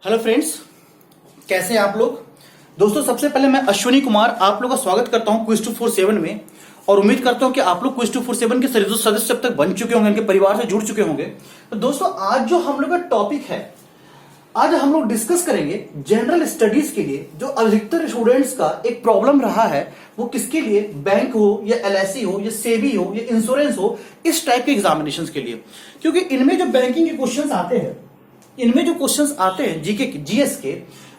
Hello friends, कैसे हैं आप लोग। दोस्तों, सबसे पहले मैं अश्विनी कुमार आप लोगों का स्वागत करता हूं क्विज 247 में। और उम्मीद करता हूं कि आप लोग क्विज 247 के सदस्य अब तक बन चुके होंगे, इनके परिवार से जुड़ चुके होंगे। तो दोस्तों, आज जो हम लोग का टॉपिक है, आज हम लोग डिस्कस करेंगे जनरल स्टडीज के लिए जो अधिकतर स्टूडेंट्स का एक प्रॉब्लम रहा है। वो किसके लिए, बैंक हो या एलआईसी हो या सेबी हो या इंश्योरेंस हो, इस टाइप के एग्जामिनेशंस के लिए। क्योंकि इनमें जो बैंकिंग के क्वेश्चंस आते हैं, इनमें जो क्वेश्चंस आते हैं जीके जीएस के,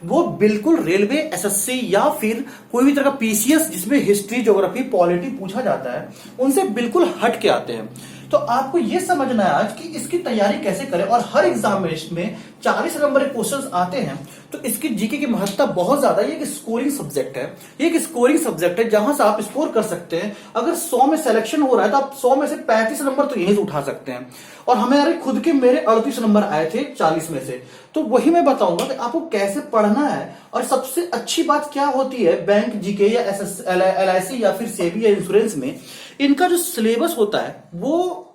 वो बिल्कुल रेलवे, एसएससी या फिर कोई भी तरह का पीसीएस जिसमें हिस्ट्री, ज्योग्राफी, पॉलिटी पूछा जाता है, उनसे बिल्कुल हट के आते हैं। तो आपको यह समझना है आज कि इसकी तैयारी कैसे करें। और हर एग्जामिनेशन में 40 नंबर के क्वेश्चंस आते हैं, तो इसकी जीके की महत्ता बहुत ज्यादा है। ये एक स्कोरिंग सब्जेक्ट है, ये एक स्कोरिंग सब्जेक्ट है जहां से आप स्कोर कर सकते हैं। अगर 100 में सिलेक्शन हो रहा है तो आप 100 में से 35 नंबर तो यहीं से उठा सकते हैं। और हमारे खुद के मेरे 38 नंबर आए थे 40 में से। तो वही मैं बताऊंगा कि आपको कैसे पढ़ना है। और सबसे अच्छी बात क्या होती है बैंक जीके या एलआईसी या फिर सेबी या इंश्योरेंस में, इनका जो सिलेबस होता है वो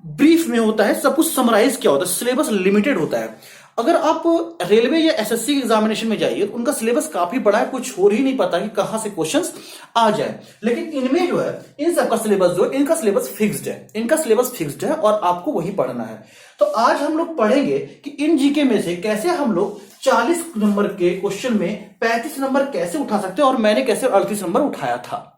ब्रीफ में होता है। सब कुछ समराइज किया होता है, सिलेबस लिमिटेड होता है। अगर आप रेलवे या एसएससी के एग्जामिनेशन में जाइए, उनका सिलेबस काफी बड़ा है, कुछ और ही नहीं पता कि कहां से क्वेश्चंस आ जाए। लेकिन इनमें जो है, इन सबका सिलेबस जो है, इनका सिलेबस फिक्स्ड है, इनका सिलेबस फिक्स्ड है और आपको वही पढ़ना है। तो आज हम लोग पढ़ेंगे कि इन जीके में से कैसे हम लोग 40 नंबर के क्वेश्चन में 35 नंबर कैसे उठा सकते हैं। और मैंने कैसे 38 नंबर उठाया था।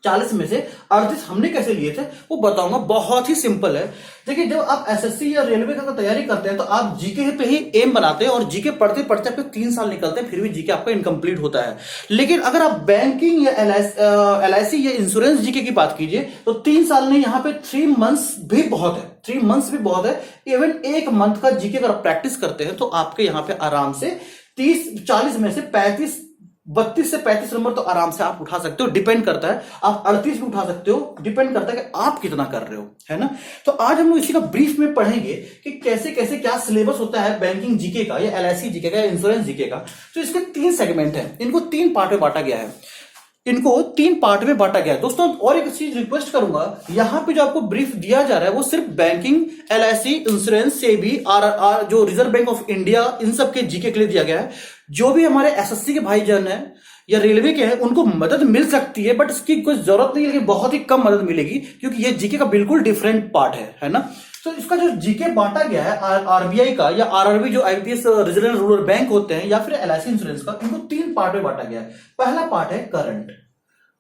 40 में से 38 हमने कैसे लिए थे वो बताऊंगा। बहुत ही सिंपल है। देखिए, जब आप एसएससी या रेलवे का तैयारी करते हैं तो आप जीके पे ही एम बनाते हैं, और जीके पढ़ते पढ़ते आपके 3 साल निकलते हैं, फिर भी जीके आपका इनकम्प्लीट होता है। लेकिन अगर आप बैंकिंग या एलआईसी या इंश्योरेंस जीके की बात कीजिए तो 3 साल नहीं, यहाँ पे 3 मंथ्स भी बहुत है। 3 मंथ्स भी बहुत है। इवन 1 मंथ का जीके अगर आप प्रैक्टिस करते हैं तो आपके यहाँ पे आराम से 40 में से 32 से 35 नंबर तो आराम से आप उठा सकते हो। डिपेंड करता है, आप 38 भी उठा सकते हो, डिपेंड करता है कि आप कितना कर रहे हो, है ना। तो आज हम लोग इसी का ब्रीफ में पढ़ेंगे कि कैसे कैसे क्या सिलेबस होता है बैंकिंग जीके का या एलआईसी जीके का या इंश्योरेंस जीके का। तो इसके 3 सेगमेंट हैं, इनको 3 पार्ट में बांटा गया है। दोस्तों, और एक चीज रिक्वेस्ट करूंगा, यहां पे जो आपको ब्रीफ दिया जा रहा है वो सिर्फ banking, LIC, insurance, SEBI, RR, जो रिजर्व बैंक ऑफ इंडिया, इन सब के जीके के लिए दिया गया है। जो भी हमारे एसएससी के भाईजान हैं या रेलवे के हैं, उनको मदद मिल सकती है, बट इसकी कोई जरूरत नहीं है, लेकिन बहुत ही कम मदद मिलेगी, क्योंकि ये जीके का बिल्कुल डिफरेंट पार्ट है ना। तो इसका जो जीके बांटा गया है आरबीआई का या आरआरबी, जो आईपीएस रीजनल रूरल बैंक होते हैं, या फिर एलआईसी इंश्योरेंस का, इनको 3 पार्ट में बांटा गया है। पहला पार्ट है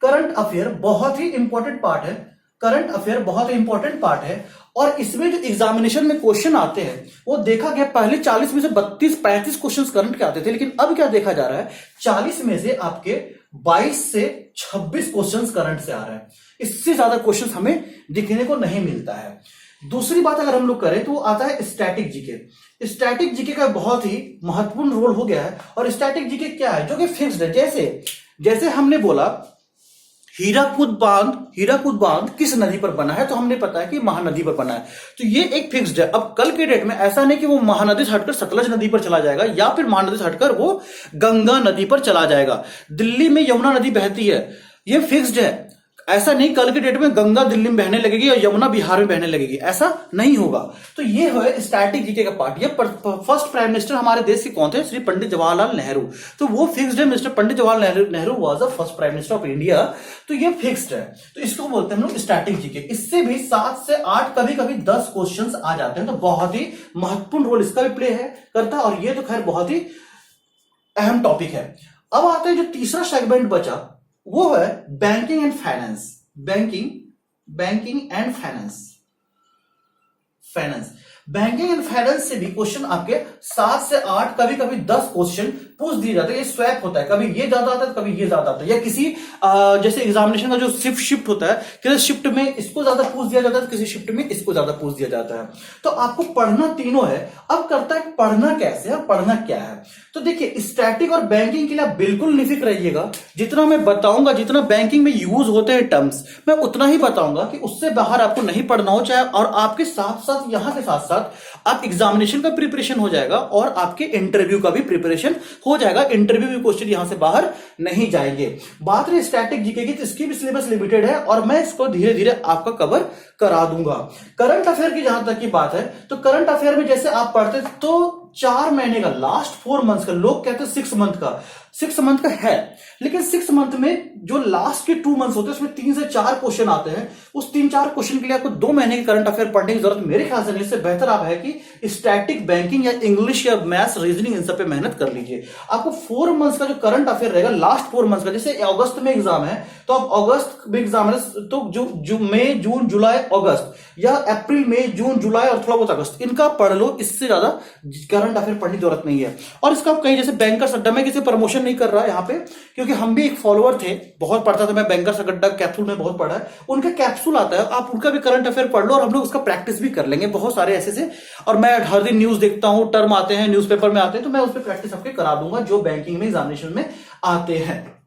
करंट अफेयर, बहुत ही इंपॉर्टेंट पार्ट है। करंट अफेयर बहुत ही इंपॉर्टेंट पार्ट है। और इसमें जो एग्जामिनेशन में क्वेश्चन आते हैं वो देखा गया, पहले 40 में से 32-35 क्वेश्चन करंट के आते थे, लेकिन अब क्या देखा जा रहा है, 40 में से आपके 22 से 26 क्वेश्चन करंट से आ रहा है। इससे ज्यादा क्वेश्चन हमें दिखने को नहीं मिलता है। दूसरी बात अगर हम लोग करें तो आता है स्टैटिक जीके। स्टैटिक जीके का बहुत ही महत्वपूर्ण रोल हो गया है। और स्टैटिक जीके क्या है, जो कि फिक्स्ड है। जैसे हमने बोला हीराकुद बांध किस नदी पर बना है, तो हमने पता है कि महानदी पर बना है, तो ये एक फिक्स्ड है। अब कल के डेट में ऐसा नहीं कि वो महानदी से हटकर सतलज नदी पर चला जाएगा, या फिर महानदी से हटकर वो गंगा नदी पर चला जाएगा। दिल्ली में यमुना नदी बहती है, ये फिक्स्ड है। ऐसा नहीं कल के डेट में गंगा दिल्ली में बहने लगेगी और यमुना बिहार में बहने लगेगी, ऐसा नहीं होगा। तो ये है स्टैटिक जीके का पार्ट। ये फर्स्ट प्राइम मिनिस्टर हमारे देश के कौन थे, श्री पंडित जवाहरलाल नेहरू। तो वो फिक्स्ड है, mister Pandit Jawaharlal Nehru was the first prime minister of India. तो ये फिक्स्ड है, तो इसको बोलते हैं हम लोग स्टैटिक जीके। इससे भी 7 से 8, कभी कभी 10 क्वेश्चन आ जाते हैं। तो बहुत ही महत्वपूर्ण रोल इसका भी प्ले करता है। और ये तो खैर बहुत ही अहम टॉपिक है। अब आता है जो तीसरा सेगमेंट बचा, वो है banking and finance. Banking and finance से भी क्वेश्चन आपके 7 से 8, कभी कभी 10 क्वेश्चन पूछ दिए जाते हैं। ये स्वैप होता है, कभी ये ज्यादा आता है, कभी ये ज्यादा आता है। या किसी जैसे एग्जामिनेशन का जो शिफ्ट होता है, किसी शिफ्ट में इसको ज्यादा पूछ दिया जाता है, किसी शिफ्ट में इसको ज्यादा पूछ दिया जाता है। तो आपको पढ़ना तीनों है। अब करता है पढ़ना कैसे है, पढ़ना क्या है। तो देखिए, स्टैटिक और बैंकिंग के लिए आप बिल्कुल निफिक्र रहिएगा। जितना मैं बताऊंगा, जितना बैंकिंग में यूज होते हैं टर्म्स, मैं उतना ही बताऊंगा, कि उससे बाहर आपको नहीं पढ़ना हो। चाहे और आपके साथ साथ यहां के साथ साथ आप एग्जामिनेशन का प्रिपरेशन हो जाएगा और आपके इंटरव्यू का भी प्रिपरेशन हो जाएगा। इंटरव्यू भी क्वेश्चन यहां से बाहर नहीं जाएंगे। बात रही स्टैटिक जीके की, तो इसकी भी सिलेबस लिमिटेड है और मैं इसको धीरे धीरे आपका कवर करा दूंगा। करंट अफेयर की जहां तक की बात है, तो करंट अफेयर में जैसे आप पढ़ते तो 4 महीने का, लास्ट 4 मंथ्स का, लोग कहते हैं 6 मंथ का, 6 मंथ का है, लेकिन 6 मंथ में जो लास्ट के 2 मंथ्स होते हैं उसमें 3 से 4 क्वेश्चन आते हैं। उस 3-4 क्वेश्चन के लिए आपको 2 महीने की करंट अफेयर पढ़ने की जरूरत मेरे ख्याल से नहीं। इससे बेहतर आप है कि स्टैटिक, बैंकिंग या इंग्लिश या मैथ्स, रीजनिंग, इन सब पे मेहनत कर लीजिए। आपको 4 मंथ्स का जो करंट अफेयर रहेगा, लास्ट 4 मंथ्स का, जैसे अगस्त में एग्जाम है तो आप अगस्त में एग्जाम है तो मई, जून, जुलाई, अगस्त, या अप्रैल, मई, जून, जुलाई और थोड़ा बहुत अगस्त, इनका पढ़ लो। इससे ज्यादा करंट अफेयर पढ़ने की जरूरत नहीं है। और इसका आप कहीं जैसे बैंकर्स अड्डा में किसी प्रमोशन नहीं कर रहा यहाँ पे, क्योंकि हम भी एक फॉलोअर थे, बहुत पढ़ता था मैं, बैंकर्स अड्डा कैप्सूल में बहुत पढ़ा है, उनका कैप्सूल आता है, आप उनका भी करंट अफेयर पढ़ लो और हम लोग उसका प्रैक्टिस भी कर लेंगे, बहुत सारे ऐसे से। और मैं हर दिन न्यूज देखता हूं, टर्म आते हैं न्यूज़पेपर में आते हैं, तो मैं उस पर प्रैक्टिस आपके करा दूंगा जो बैंकिंग में एग्जामिनेशन में आते हैं।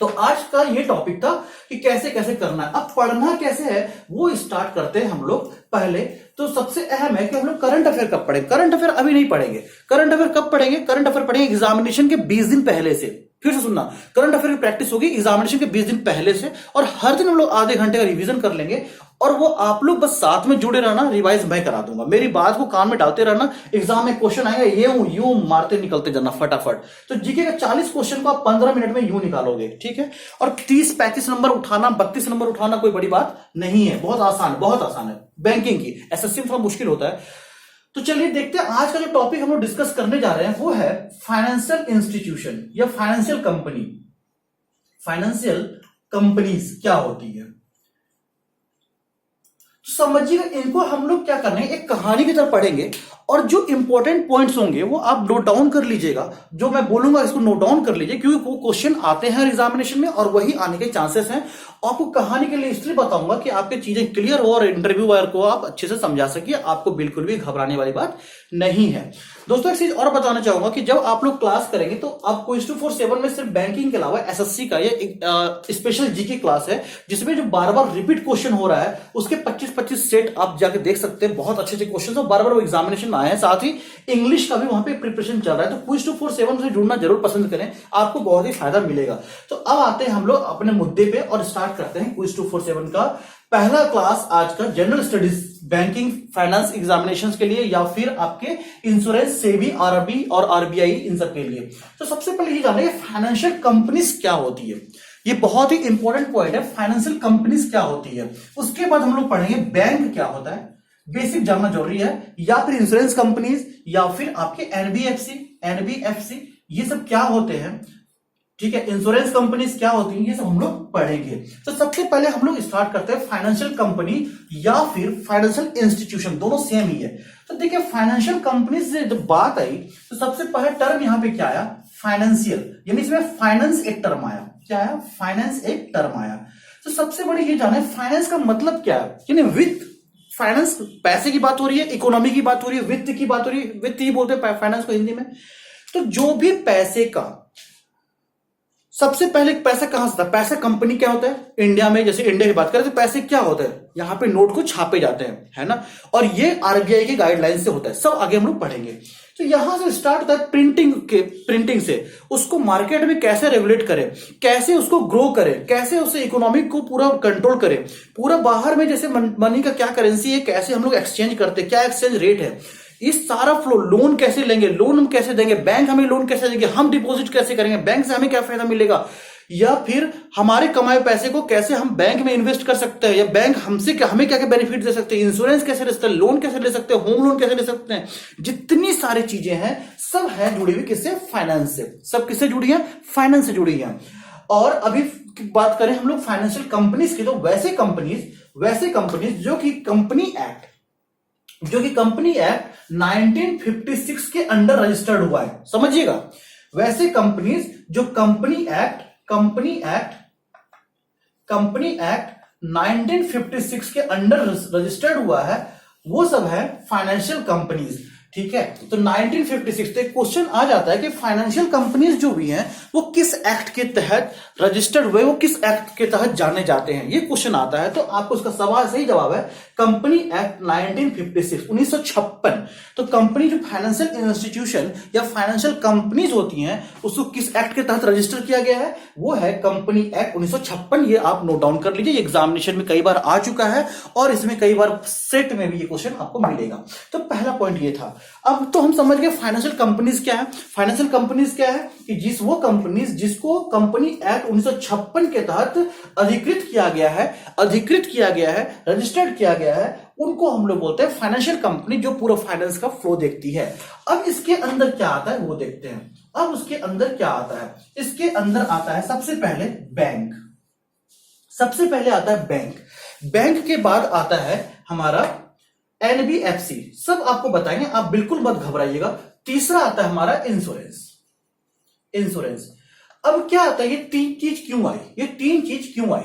तो आज का ये टॉपिक था कि कैसे कैसे करना है। अब पढ़ना कैसे है वो स्टार्ट करते हैं हम लोग। पहले तो सबसे अहम है कि हम लोग करंट अफेयर कब पढ़ेंगे। करंट अफेयर अभी नहीं पढ़ेंगे। करंट अफेयर कब पढ़ेंगे? करंट अफेयर पढ़ेंगे एग्जामिनेशन के 20 दिन पहले से। फिर से सुनना, करंट अफेयर की प्रैक्टिस होगी एग्जामिनेशन के 20 दिन पहले से, और हर दिन हम लोग आधे घंटे का रिवीजन कर लेंगे। और वो आप लोग बस साथ में जुड़े रहना, रिवाइज मैं करा दूंगा, मेरी बात को कान में डालते रहना। एग्जाम में क्वेश्चन आएगा, ये यूं मारते निकलते जाना फटाफट। तो जीके का 40 क्वेश्चन को आप 15 मिनट में यूं निकालोगे, ठीक है। और 30-35 नंबर उठाना, 32 नंबर उठाना कोई बड़ी बात नहीं है, बहुत आसान, बहुत आसान है। बैंकिंग की एसएससी में थोड़ा मुश्किल होता है। तो चलिए देखते हैं आज का जो टॉपिक हम लोग डिस्कस करने जा रहे हैं वो है फाइनेंशियल इंस्टीट्यूशन या फाइनेंशियल कंपनी। फाइनेंशियल कंपनीज क्या होती है समझिएगा। इनको हम लोग क्या करने हैं, एक कहानी की तरह पढ़ेंगे, और जो इंपॉर्टेंट पॉइंट्स होंगे वो आप नोट डाउन कर लीजिएगा। जो मैं बोलूंगा इसको नोट डाउन कर लीजिए, क्योंकि वो क्वेश्चन आते हैं एग्जामिनेशन में और वही आने के चांसेस हैं। आपको कहानी के लिए इसलिए बताऊंगा कि आपकी चीजें क्लियर हो और इंटरव्यू वायर को आप अच्छे से समझा सकिए। आपको बिल्कुल भी घबराने वाली बात नहीं है। दोस्तों एक चीज और बताना चाहूंगा कि जब आप लोग क्लास करेंगे तो आपको क्विज 247 में सिर्फ बैंकिंग के अलावा एसएससी का ये स्पेशल जीके क्लास है, जिसमें जो बार बार रिपीट क्वेश्चन हो रहा है उसके 25-25 सेट आप जाके देख सकते हैं। बहुत अच्छे अच्छे क्वेश्चन बार बार वो एग्जामिनेशन आए हैं। साथ ही इंग्लिश का भी वहां पे प्रिपरेशन चल रहा है। तो क्विज 247 से जुड़ना जरूर पसंद करें, आपको बहुत ही फायदा मिलेगा। तो अब आते हैं हम लोग अपने मुद्दे पे और स्टार्ट करते हैं क्विज 247 का पहला क्लास आज का, general studies banking finance examination के लिए या फिर आपके इंश्योरेंस, सेबी, आरबी और आरबीआई, इन सब के लिए। तो सबसे पहले ये जानिए फाइनेंशियल कंपनीज क्या होती है। ये बहुत ही इंपॉर्टेंट पॉइंट है, फाइनेंशियल कंपनीज क्या होती है। उसके बाद हम लोग पढ़ेंगे बैंक क्या होता है, बेसिक जानना जरूरी है, या फिर इंश्योरेंस कंपनीज, या फिर आपके एनबीएफसी, ये सब क्या होते हैं, ठीक है। इंश्योरेंस कंपनीज क्या होती हैं, ये सब हम लोग पढ़ेंगे। तो सबसे पहले हम लोग स्टार्ट करते हैं फाइनेंशियल कंपनी या फिर फाइनेंशियल इंस्टीट्यूशन, दोनों सेम ही है। तो देखिए फाइनेंशियल कंपनीज से जब बात आई तो सबसे पहले टर्म यहां पे क्या आया, फाइनेंशियल, यानी इसमें फाइनेंस एक टर्म आया। क्या आया? फाइनेंस एक टर्म आया। तो सबसे बड़ी ये जाना है फाइनेंस का मतलब क्या है, यानी वित्त। फाइनेंस, पैसे की बात हो रही है, इकोनॉमी की बात हो रही है, वित्त की बात हो रही है। वित्त ही बोलते हैं फाइनेंस को हिंदी में। तो जो भी पैसे का, सबसे पहले पैसा कहां से था? पैसा कंपनी क्या होता है इंडिया में, जैसे इंडिया की बात करें तो पैसे क्या होता है, यहां पे नोट को छापे जाते हैं, है ना। और ये आरबीआई की गाइडलाइन से होता है। सब आगे हम लोग पढ़ेंगे। तो यहां से स्टार्ट होता है प्रिंटिंग से, उसको मार्केट में कैसे रेगुलेट करें, कैसे उसको ग्रो करें, कैसे उसे इकोनॉमिक को पूरा कंट्रोल करें, पूरा बाहर में जैसे मनी का क्या करेंसी है, कैसे हम लोग एक्सचेंज करते हैं, क्या एक्सचेंज रेट है, इस सारा फ्लो, लोन कैसे लेंगे, लोन हम कैसे देंगे, बैंक हमें लोन कैसे देंगे, हम डिपॉजिट कैसे करेंगे, बैंक से हमें क्या फायदा मिलेगा, या फिर हमारे कमाए पैसे को कैसे हम बैंक में इन्वेस्ट कर सकते हैं, या बैंक हमसे क्या, हमें क्या क्या बेनिफिट दे सकते हैं, इंश्योरेंस कैसे ले सकते हैं, लोन कैसे ले सकते हैं, होम लोन कैसे ले सकते हैं, जितनी सारी चीजें हैं सब है जुड़ी हुई किससे, फाइनेंस से। सब किससे जुड़ी है? फाइनेंस से जुड़ी है। और अभी बात करें हम लोग फाइनेंशियल कंपनीज की, तो वैसे कंपनीज जो कि कंपनी एक्ट 1956 के अंडर रजिस्टर्ड हुआ है, समझिएगा। वैसे कंपनीज जो कंपनी एक्ट 1956 के अंडर रजिस्टर्ड हुआ है, वो सब है फाइनेंशियल कंपनीज, ठीक है। तो 1956 तो क्वेश्चन आ जाता है कि फाइनेंशियल कंपनीज जो भी हैं वो किस एक्ट के तहत रजिस्टर्ड हुए, वो किस एक्ट के तहत जाने जाते हैं, ये क्वेश्चन आता है। तो आपको उसका सवाल सही जवाब है कंपनी एक्ट 1956। तो कंपनी जो फाइनेंशियल इंस्टीट्यूशन या फाइनेंशियल कंपनीज होती हैं उसको किस एक्ट के तहत रजिस्टर किया गया है, वो है कंपनी एक्ट 1956। ये आप नोट डाउन कर लीजिए, एग्जामिनेशन में कई बार आ चुका है और इसमें कई बार सेट में भी ये क्वेश्चन आपको मिलेगा। तो पहला पॉइंट ये था। अब तो हम समझ गए फाइनेंशियल कंपनीज क्या है। फाइनेंशियल कंपनीज क्या है कि वो कंपनीज जिसको कंपनी एक्ट 1956 के तहत अधिकृत किया गया है, रजिस्टर्ड किया गया है, उनको हम लोग बोलते हैं फाइनेंशियल कंपनी, जो पूरा फाइनेंस का फ्लो देखती है। अब इसके अंदर क्या आता है वो देखते हैं। अब उसके अंदर क्या आता है, इसके अंदर आता है सबसे पहले बैंक। सबसे पहले आता है बैंक। बैंक के बाद आता है हमारा एनबीएफसी। सब आपको बताएंगे, आप बिल्कुल मत घबराइएगा। तीसरा आता है हमारा इंश्योरेंस। अब क्या आता है, ये तीन चीज क्यों आई?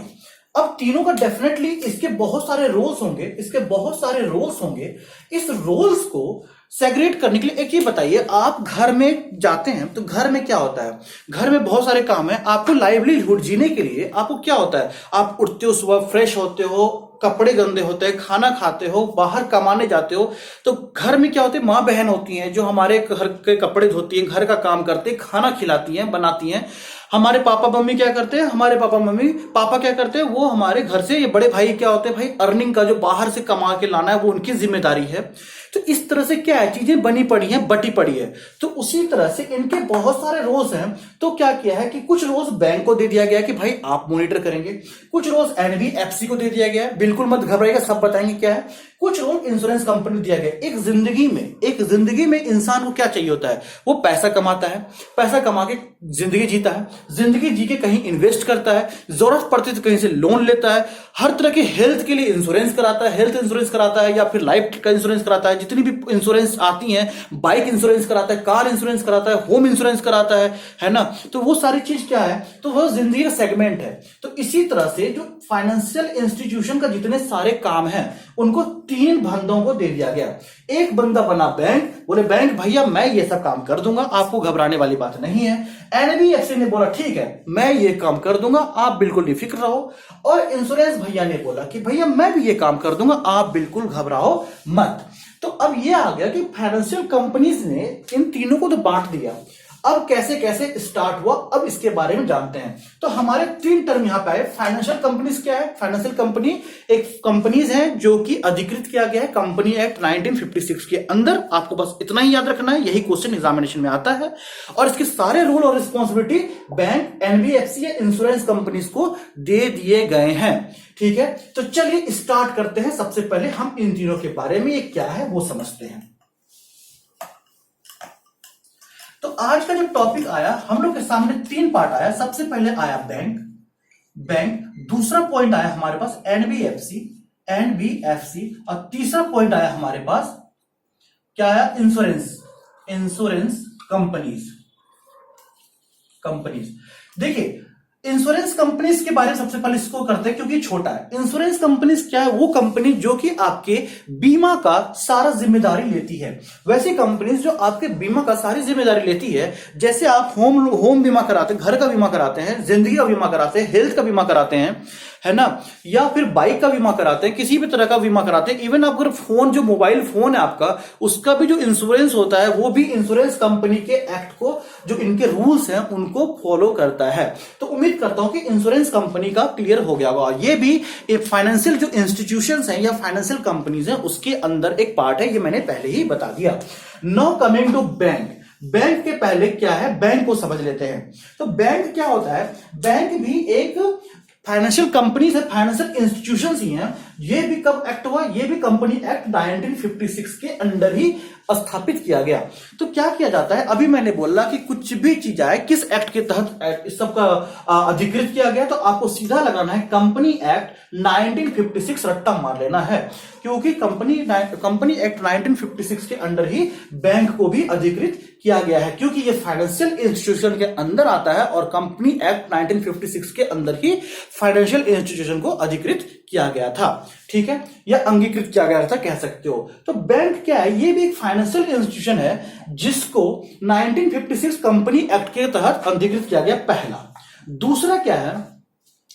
अब तीनों का डेफिनेटली इसके बहुत सारे रोल्स होंगे। इस रोल्स को सेग्रेट करने के लिए एक ये बताइए, आप घर में जाते हैं तो घर में क्या होता है? घर में बहुत सारे काम है। आपको लाइवलीहुड जीने के लिए आपको क्या होता है? आप उठते हो, सुबह फ्रेश होते हो, कपड़े गंदे होते हैं, खाना खाते हो, बाहर कमाने जाते हो, तो घर में क्या होते हैं? माँ बहन होती हैं जो हमारे घर के कपड़े धोती हैं, घर का काम करते हैं, खाना खिलाती हैं, बनाती हैं। हमारे पापा मम्मी क्या करते हैं? पापा क्या करते हैं? वो हमारे घर से, ये बड़े भाई क्या होते हैं? भाई अर्निंग का जो बाहर से कमा के लाना है वो उनकी जिम्मेदारी है। तो इस तरह से क्या है, चीजें बनी पड़ी हैं, बटी पड़ी है। तो उसी तरह से इनके बहुत सारे रोल्स हैं। तो क्या किया है कि कुछ रोल्स बैंक को दे दिया गया कि भाई आप मॉनिटर करेंगे, कुछ रोल्स एनबीएफसी को दे दिया गया है, बिल्कुल मत घबराइएगा, सब बताएंगे क्या है। कुछ रोल इंश्योरेंस कंपनी दिया गया। एक जिंदगी में इंसान को क्या चाहिए होता है? वो पैसा कमाता है, पैसा कमा के जिंदगी जीता है, जिंदगी जी के कहीं इन्वेस्ट करता है, जरूरत पड़ती तो कहीं से लोन लेता है, हर तरह के हेल्थ के लिए इंश्योरेंस कराता है, हेल्थ इंश्योरेंस कराता है या फिर लाइफ का इंश्योरेंस कराता है, जितनी भी इंश्योरेंस आती हैं, बाइक इंश्योरेंस कराता है, कार इंश्योरेंस कराता है, होम इंश्योरेंस कराता है ना। तो वो सारी चीज क्या है, तो वो जिंदगी का सेगमेंट है। तो इसी तरह से जो फाइनेंशियल इंस्टीट्यूशन का जितने सारे काम हैं उनको तीन बंदों को दे दिया गया। एक बंदा बना बैंक, बोले बैंक भैया मैं ये सब काम कर दूंगा, आपको घबराने वाली बात नहीं है। एनबीएफसी ने बोला ठीक है मैं ये काम कर दूंगा, आप बिल्कुल बेफिक्र रहो। और इंश्योरेंस भैया ने बोला कि भैया मैं भी ये काम कर दूंगा, आप बिल्कुल घबराओ मत। तो अब ये आ गया कि फाइनेंशियल कंपनीज ने इन तीनों को तो बांट दिया। अब कैसे कैसे स्टार्ट हुआ, अब इसके बारे में जानते हैं। तो हमारे तीन टर्म यहां पे आए। फाइनेंशियल कंपनीज क्या है? फाइनेंशियल कंपनी एक कंपनीज है जो कि अधिकृत किया गया है कंपनी एक्ट 1956 के अंदर। आपको बस इतना ही याद रखना है, यही क्वेश्चन एग्जामिनेशन में आता है। और इसके सारे रूल और रिस्पॉन्सिबिलिटी बैंक, एनबीएफसी या इंश्योरेंस कंपनीज को दे दिए गए हैं। ठीक है, तो चलिए स्टार्ट करते हैं। सबसे पहले हम इन तीनों के बारे में ये क्या है वो समझते हैं। तो आज का जो टॉपिक आया, हम लोग के सामने तीन पार्ट आया। सबसे पहले आया बैंक, दूसरा पॉइंट आया हमारे पास एनबीएफसी, और तीसरा पॉइंट आया हमारे पास क्या आया? Insurance companies. देखिए इंश्योरेंस कंपनीज के बारे में सबसे पहले इसको करते हैं क्योंकि छोटा है। इंश्योरेंस कंपनीज क्या है? वो कंपनी जो कि आपके बीमा का सारा जिम्मेदारी लेती है। वैसी कंपनीज जो आपके बीमा का सारी जिम्मेदारी लेती है, जैसे आप होम बीमा कराते हैं, घर का बीमा कराते हैं, जिंदगी का बीमा कराते हैं, हेल्थ का बीमा कराते हैं, है ना, या फिर बाइक का बीमा कराते हैं, किसी भी तरह का बीमा कराते हैं। इवन आप अगर फोन, जो मोबाइल फोन है आपका, उसका भी जो इंश्योरेंस होता है वो भी इंश्योरेंस कंपनी के एक्ट को, जो इनके रूल्स हैं उनको फॉलो करता है। तो उम्मीद करता हूं कि इंश्योरेंस कंपनी का क्लियर हो गया होगा। ये भी एक फाइनेंशियल जो इंस्टीट्यूशंस हैं या फाइनेंशियल कंपनीज हैं उसके अंदर एक पार्ट है, ये मैंने पहले ही बता दिया। नाउ कमिंग टू बैंक के पहले क्या है, बैंक को समझ लेते हैं। तो बैंक क्या होता है? बैंक भी एक फाइनेंशियल कंपनीज है, फाइनेंशियल इंस्टीट्यूशंस ही हैं। ये भी कब एक्ट हुआ? ये भी कंपनी एक्ट 1956 के अंडर ही स्थापित किया गया। तो क्या किया जाता है, अभी मैंने बोला कि कुछ भी चीज आए किस एक्ट के तहत इस सब का अधिकृत किया गया, तो आपको सीधा लगाना है कंपनी एक्ट 1956, रट्टा मार लेना है, क्योंकि कंपनी एक्ट 1956 के अंडर ही बैंक को भी अधिकृत किया गया है, क्योंकि ये फाइनेंशियल इंस्टीट्यूशन के अंदर आता है और कंपनी एक्ट 1956 के अंदर ही फाइनेंशियल इंस्टीट्यूशन को अधिकृत किया गया था। ठीक है, या अंगीकृत किया गया था कह सकते हो। तो बैंक क्या है? ये भी एक फाइनेंशियल इंस्टीट्यूशन है जिसको 1956 कंपनी एक्ट के तहत अधिकृत किया गया, पहला। दूसरा क्या है,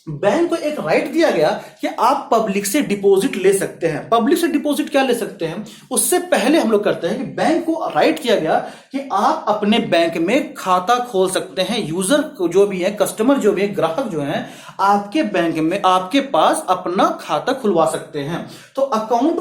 बैंक को एक राइट दिया गया कि आप पब्लिक से डिपॉजिट ले सकते हैं। पब्लिक से डिपॉजिट क्या ले सकते हैं, उससे पहले हम लोग करते हैं कि बैंक को राइट किया गया कि आप अपने बैंक में खाता खोल सकते हैं। यूजर जो भी है, कस्टमर जो भी है, ग्राहक जो है, आपके बैंक में आपके पास अपना खाता खुलवा सकते हैं। तो अकाउंट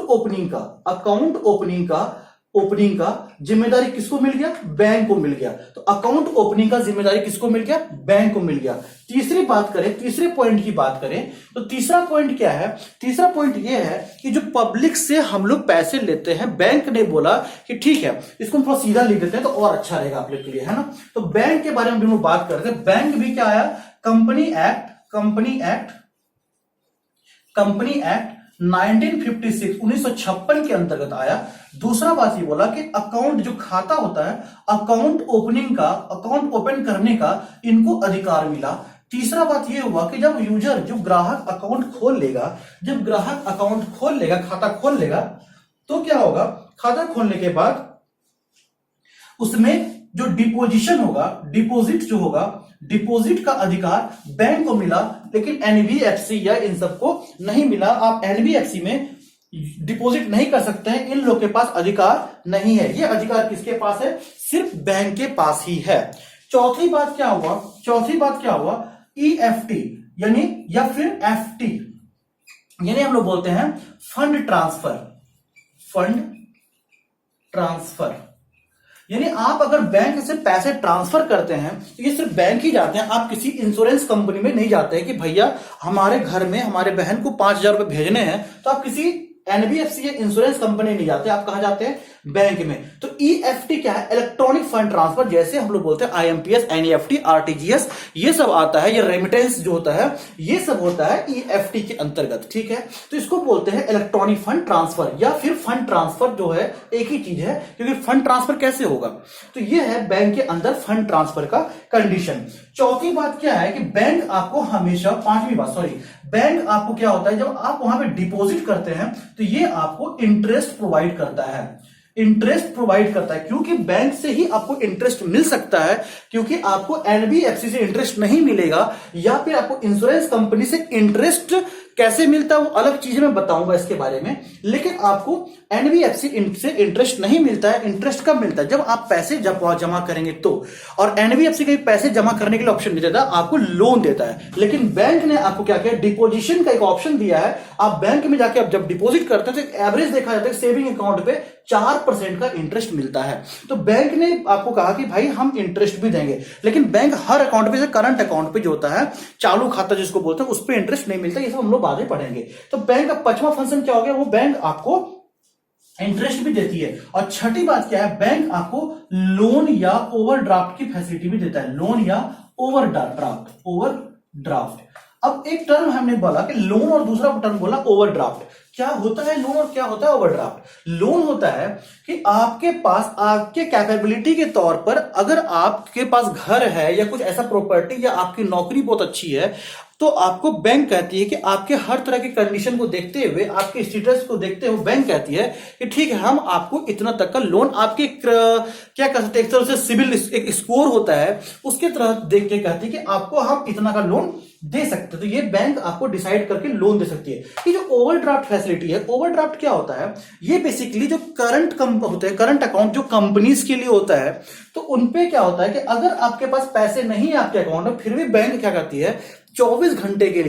ओपनिंग का ओपनिंग का जिम्मेदारी किसको मिल गया? बैंक को मिल गया। तो अकाउंट ओपनिंग का जिम्मेदारी किसको मिल गया? बैंक को मिल गया। तीसरी बात करें, तीसरे पॉइंट की बात करें तो तीसरा पॉइंट क्या है? तीसरा पॉइंट यह है कि जो पब्लिक से हम लोग पैसे लेते हैं, बैंक ने बोला कि ठीक है इसको हम थोड़ा सीधा लिख देते हैं तो और अच्छा रहेगा आप लोग के लिए, है ना। तो बैंक के बारे में हम लोग बात करते हैं। बैंक भी क्या आया? कंपनी एक्ट 1956 के अंतर्गत आया। दूसरा बात ये बोला कि अकाउंट जो खाता होता है, अकाउंट ओपनिंग का, अकाउंट ओपन करने का इनको अधिकार मिला। तीसरा बात ये हुआ कि जब यूजर, जो ग्राहक अकाउंट खोल लेगा, जब ग्राहक अकाउंट खोल लेगा, खाता खोल लेगा, तो क्या होगा? खाता खोलने के बाद उसमें जो डिपोजिशन होगा, डिपॉजिट जो होगा, डिपॉजिट का अधिकार बैंक को मिला, लेकिन एनबीएफसी या इन सबको नहीं मिला। आप एनबीएफसी में डिपॉजिट नहीं कर सकते हैं, इन लोग के पास अधिकार नहीं है। ये अधिकार किसके पास है? सिर्फ बैंक के पास ही है। चौथी बात क्या हुआ? ईएफटी यानी या फिर एफटी, यानी हम लोग बोलते हैं फंड ट्रांसफर। यानी आप अगर बैंक से पैसे ट्रांसफर करते हैं तो ये सिर्फ बैंक ही जाते हैं, आप किसी इंश्योरेंस कंपनी में नहीं जाते हैं कि भैया हमारे घर में हमारे बहन को 5,000 रुपए भेजने हैं, तो आप किसी एनबीएफसी या इंश्योरेंस कंपनी नहीं जाते, आप कहां जाते हैं? बैंक में। तो ईएफटी क्या है? इलेक्ट्रॉनिक फंड ट्रांसफर, जैसे हम लोग बोलते हैं आईएमपीएस, एनईएफटी, आरटीजीएस, ये सब आता है। ये रेमिटेंस जो होता है ये सब होता है ईएफटी के अंतर्गत, ठीक है। तो इसको बोलते हैं इलेक्ट्रॉनिक फंड ट्रांसफर या फिर फंड ट्रांसफर, जो है एक ही चीज है, क्योंकि फंड ट्रांसफर कैसे होगा? तो ये है बैंक के अंदर फंड ट्रांसफर का कंडीशन। चौथी बात क्या है कि बैंक आपको हमेशा, बैंक आपको क्या होता है, जब आप वहां पे डिपॉजिट करते हैं तो ये आपको इंटरेस्ट प्रोवाइड करता है। क्योंकि बैंक से ही आपको इंटरेस्ट मिल सकता है, क्योंकि आपको एनबीएफसी से इंटरेस्ट नहीं मिलेगा, या फिर आपको इंश्योरेंस कंपनी से इंटरेस्ट कैसे मिलता है वो अलग चीज मैं बताऊंगा इसके बारे में। लेकिन आपको एनबीएफसी से इंटरेस्ट नहीं मिलता है। इंटरेस्ट कब मिलता है? जब आप पैसे जमा करेंगे तो। और एनबीएफसी के पैसे जमा करने के लिए ऑप्शन नहीं देता, आपको लोन देता है। लेकिन बैंक ने आपको क्या किया? डिपोजिशन का एक ऑप्शन दिया है। आप बैंक में जाके आप जब डिपॉजिट करते हैं तो एवरेज देखा जाता है सेविंग अकाउंट पे 4% का इंटरेस्ट मिलता है। तो बैंक ने आपको कहा कि भाई हम इंटरेस्ट भी देंगे, लेकिन बैंक हर अकाउंट पे, करंट अकाउंट पे जो होता है, चालू खाता जिसको बोलते हैं, उस पर इंटरेस्ट नहीं मिलता। ये सब हम लोग बाद में पढ़ेंगे। तो बैंक का पांचवा फंक्शन क्या हो गया? वो बैंक आपको इंटरेस्ट भी देती है। और छठी बात क्या है? बैंक आपको लोन या ओवरड्राफ्ट की फैसिलिटी भी देता है। लोन या ओवरड्राफ्ट। अब एक टर्म हमने बोला कि लोन, और दूसरा टर्म बोला ओवरड्राफ्ट। क्या होता है लोन और क्या होता है ओवरड्राफ्ट? लोन होता है कि आपके पास, आपके कैपेबिलिटी के तौर पर, अगर आपके पास घर है या कुछ ऐसा प्रॉपर्टी, या आपकी नौकरी बहुत अच्छी है, तो आपको बैंक कहती है कि आपके हर तरह की कंडीशन को देखते हुए, आपके स्टेटस को देखते हुए बैंक कहती है कि ठीक है हम आपको इतना तक का लोन, आपके क्या कह सकते हैं, एक तरह से सिविल एक स्कोर होता है, उसके तरह देख के कहती है कि आपको हम इतना का लोन दे सकते हैं। तो ये बैंक आपको डिसाइड करके लोन दे सकती है। ये जो ओवरड्राफ्ट फैसिलिटी है, ओवरड्राफ्ट क्या होता है? ये बेसिकली जो होते हैं, करंट अकाउंट जो कंपनीज के लिए होता है, तो उनपे क्या होता है कि अगर आपके पास पैसे नहीं है आपके अकाउंट में, फिर भी बैंक क्या करती है, 24 घंटे के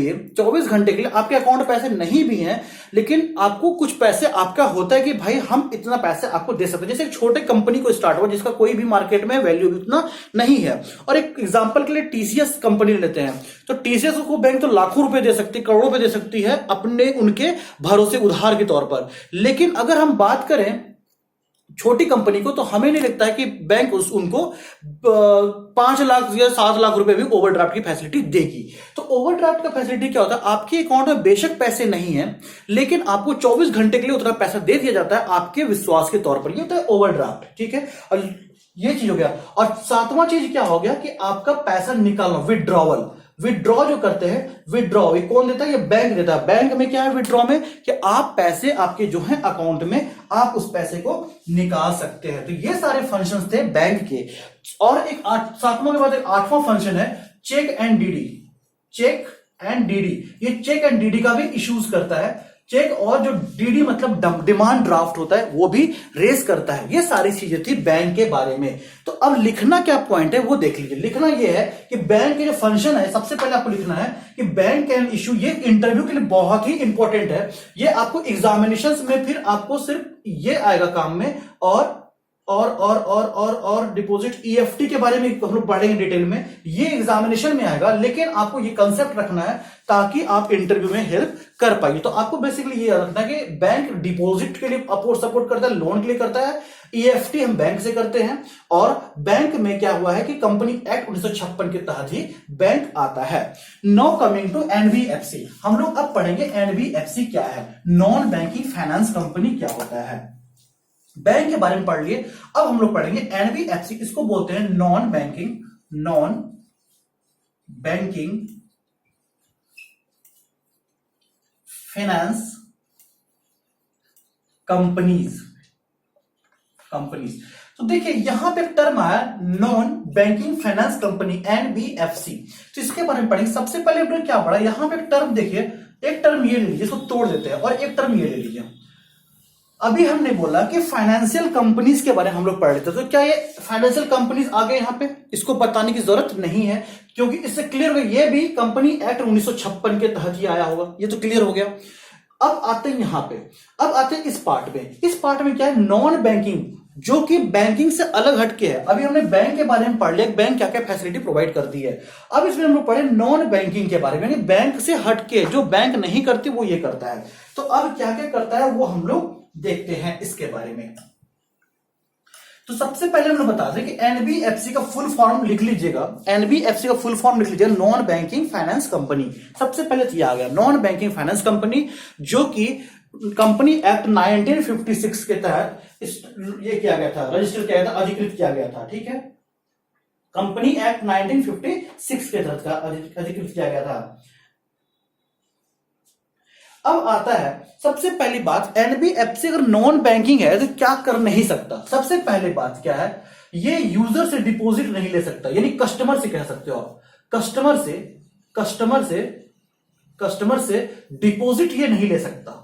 लिए आपके अकाउंट में पैसे नहीं भी हैं, लेकिन आपको कुछ पैसे आपका होता है कि भाई हम इतना पैसे आपको दे सकते हैं। जैसे एक छोटे कंपनी को स्टार्ट हुआ जिसका कोई भी मार्केट में वैल्यू उतना नहीं है, और एक एग्जांपल के लिए टीसीएस कंपनी लेते हैं, तो टीसीएस को बैंक तो लाखों रुपए दे सकती है, करोड़ों रुपए दे सकती है अपने उनके भरोसे उधार के तौर पर। लेकिन अगर हम बात करें छोटी कंपनी को, तो हमें नहीं लगता है कि बैंक उनको 5 लाख या 7 लाख रुपए भी ओवरड्राफ्ट की फैसिलिटी देगी। तो ओवरड्राफ्ट का फैसिलिटी क्या होता है? आपके अकाउंट में बेशक पैसे नहीं है, लेकिन आपको 24 घंटे के लिए उतना पैसा दे दिया जाता है आपके विश्वास के तौर पर। ये होता है ओवरड्राफ्ट, ठीक है। और ये चीज हो गया। और 7वां चीज क्या हो गया कि आपका पैसा निकालना, विड्रॉ जो करते हैं, विड्रॉ ये कौन देता है? ये बैंक देता है। बैंक में क्या है विड्रॉ में? कि आप पैसे आपके जो है अकाउंट में, आप उस पैसे को निकाल सकते हैं। तो ये सारे फंक्शंस थे बैंक के। और एक 7वां के बाद एक 8वां फंक्शन है चेक एंड डीडी। ये चेक एंड डीडी का भी इश्यूज करता है। चेक और जो डीडी मतलब डिमांड ड्राफ्ट होता है वो भी रेस करता है। ये सारी चीजें थी बैंक के बारे में। तो अब लिखना क्या पॉइंट है वो देख लीजिए। लिखना ये है कि बैंक के जो फंक्शन है, सबसे पहले आपको लिखना है कि बैंक कैन इशू, ये इंटरव्यू के लिए बहुत ही इंपॉर्टेंट है। ये आपको एग्जामिनेशन में फिर आपको सिर्फ ये आएगा काम में, और डिपॉजिट ईएफटी के बारे में हम लोग पढ़ेंगे डिटेल में, ये एग्जामिनेशन में आएगा। लेकिन आपको ये कंसेप्ट रखना है ताकि आप इंटरव्यू में हेल्प कर पाइए। तो आपको बेसिकली ये रखना है कि बैंक डिपॉजिट के लिए सपोर्ट करता है, लोन के लिए करता है, ईएफटी हम बैंक से करते हैं। और बैंक में क्या हुआ है कि कंपनी एक्ट 1956 के तहत ही बैंक आता है। नाउ कमिंग टू एनबीएफसी, हम लोग अब पढ़ेंगे एनबीएफसी क्या है, नॉन बैंकिंग फाइनेंस कंपनी क्या होता है। बैंक के बारे में पढ़ लिए, अब हम लोग पढ़ेंगे एनबीएफसी। इसको बोलते हैं नॉन बैंकिंग फाइनेंस कंपनीज। तो देखिए यहां पे टर्म आया non banking finance company NBFC. तो इसके बारे में पढ़ेंगे। सबसे पहले हमने क्या पढ़ा, यहां पे टर्म देखिए, एक टर्म ये ले लीजिए, इसको तोड़ देते हैं, और एक टर्म ये ले लीजिए। अभी हमने बोला कि फाइनेंशियल कंपनीज के बारे में हम लोग पढ़ लेते हैं। तो क्या ये फाइनेंशियल कंपनीज आ गए यहां पे, इसको बताने की जरूरत नहीं है क्योंकि इससे क्लियर हो गया, ये भी कंपनी एक्ट 1956 के तहत ही आया होगा, ये तो क्लियर हो गया। अब आते हैं यहां पे, अब आते हैं इस पार्ट में। इस पार्ट में क्या है, नॉन बैंकिंग, जो कि बैंकिंग से अलग हटके है। अभी हमने बैंक के बारे में पढ़ लिया, बैंक क्या क्या फैसिलिटी प्रोवाइड करती है। अब इसमें हम लोग पढ़े नॉन बैंकिंग के बारे में, यानी बैंक से हटके जो बैंक नहीं करती वो ये करता है। तो अब क्या क्या करता है वो हम लोग देखते हैं इसके बारे में। तो सबसे पहले हम लोग बता दें कि एनबीएफसी का फुल फॉर्म लिख लीजिएगा। एनबीएफसी का फुल फॉर्म लिख लीजिएगा, नॉन बैंकिंग फाइनेंस कंपनी। सबसे पहले तो आ गया नॉन बैंकिंग फाइनेंस कंपनी, जो कि कंपनी एक्ट 1956 के तहत ये किया गया था, रजिस्टर किया गया था, अधिकृत किया गया था। ठीक है, कंपनी एक्ट 1956 के तहत अधिकृत किया गया था। अब आता है सबसे पहली बात, एनबीएफसी अगर नॉन बैंकिंग है तो क्या कर नहीं सकता। सबसे पहली बात क्या है, ये यूजर से डिपॉजिट नहीं ले सकता, यानी कस्टमर से कह सकते हो आप, कस्टमर से डिपॉजिट ये नहीं ले सकता,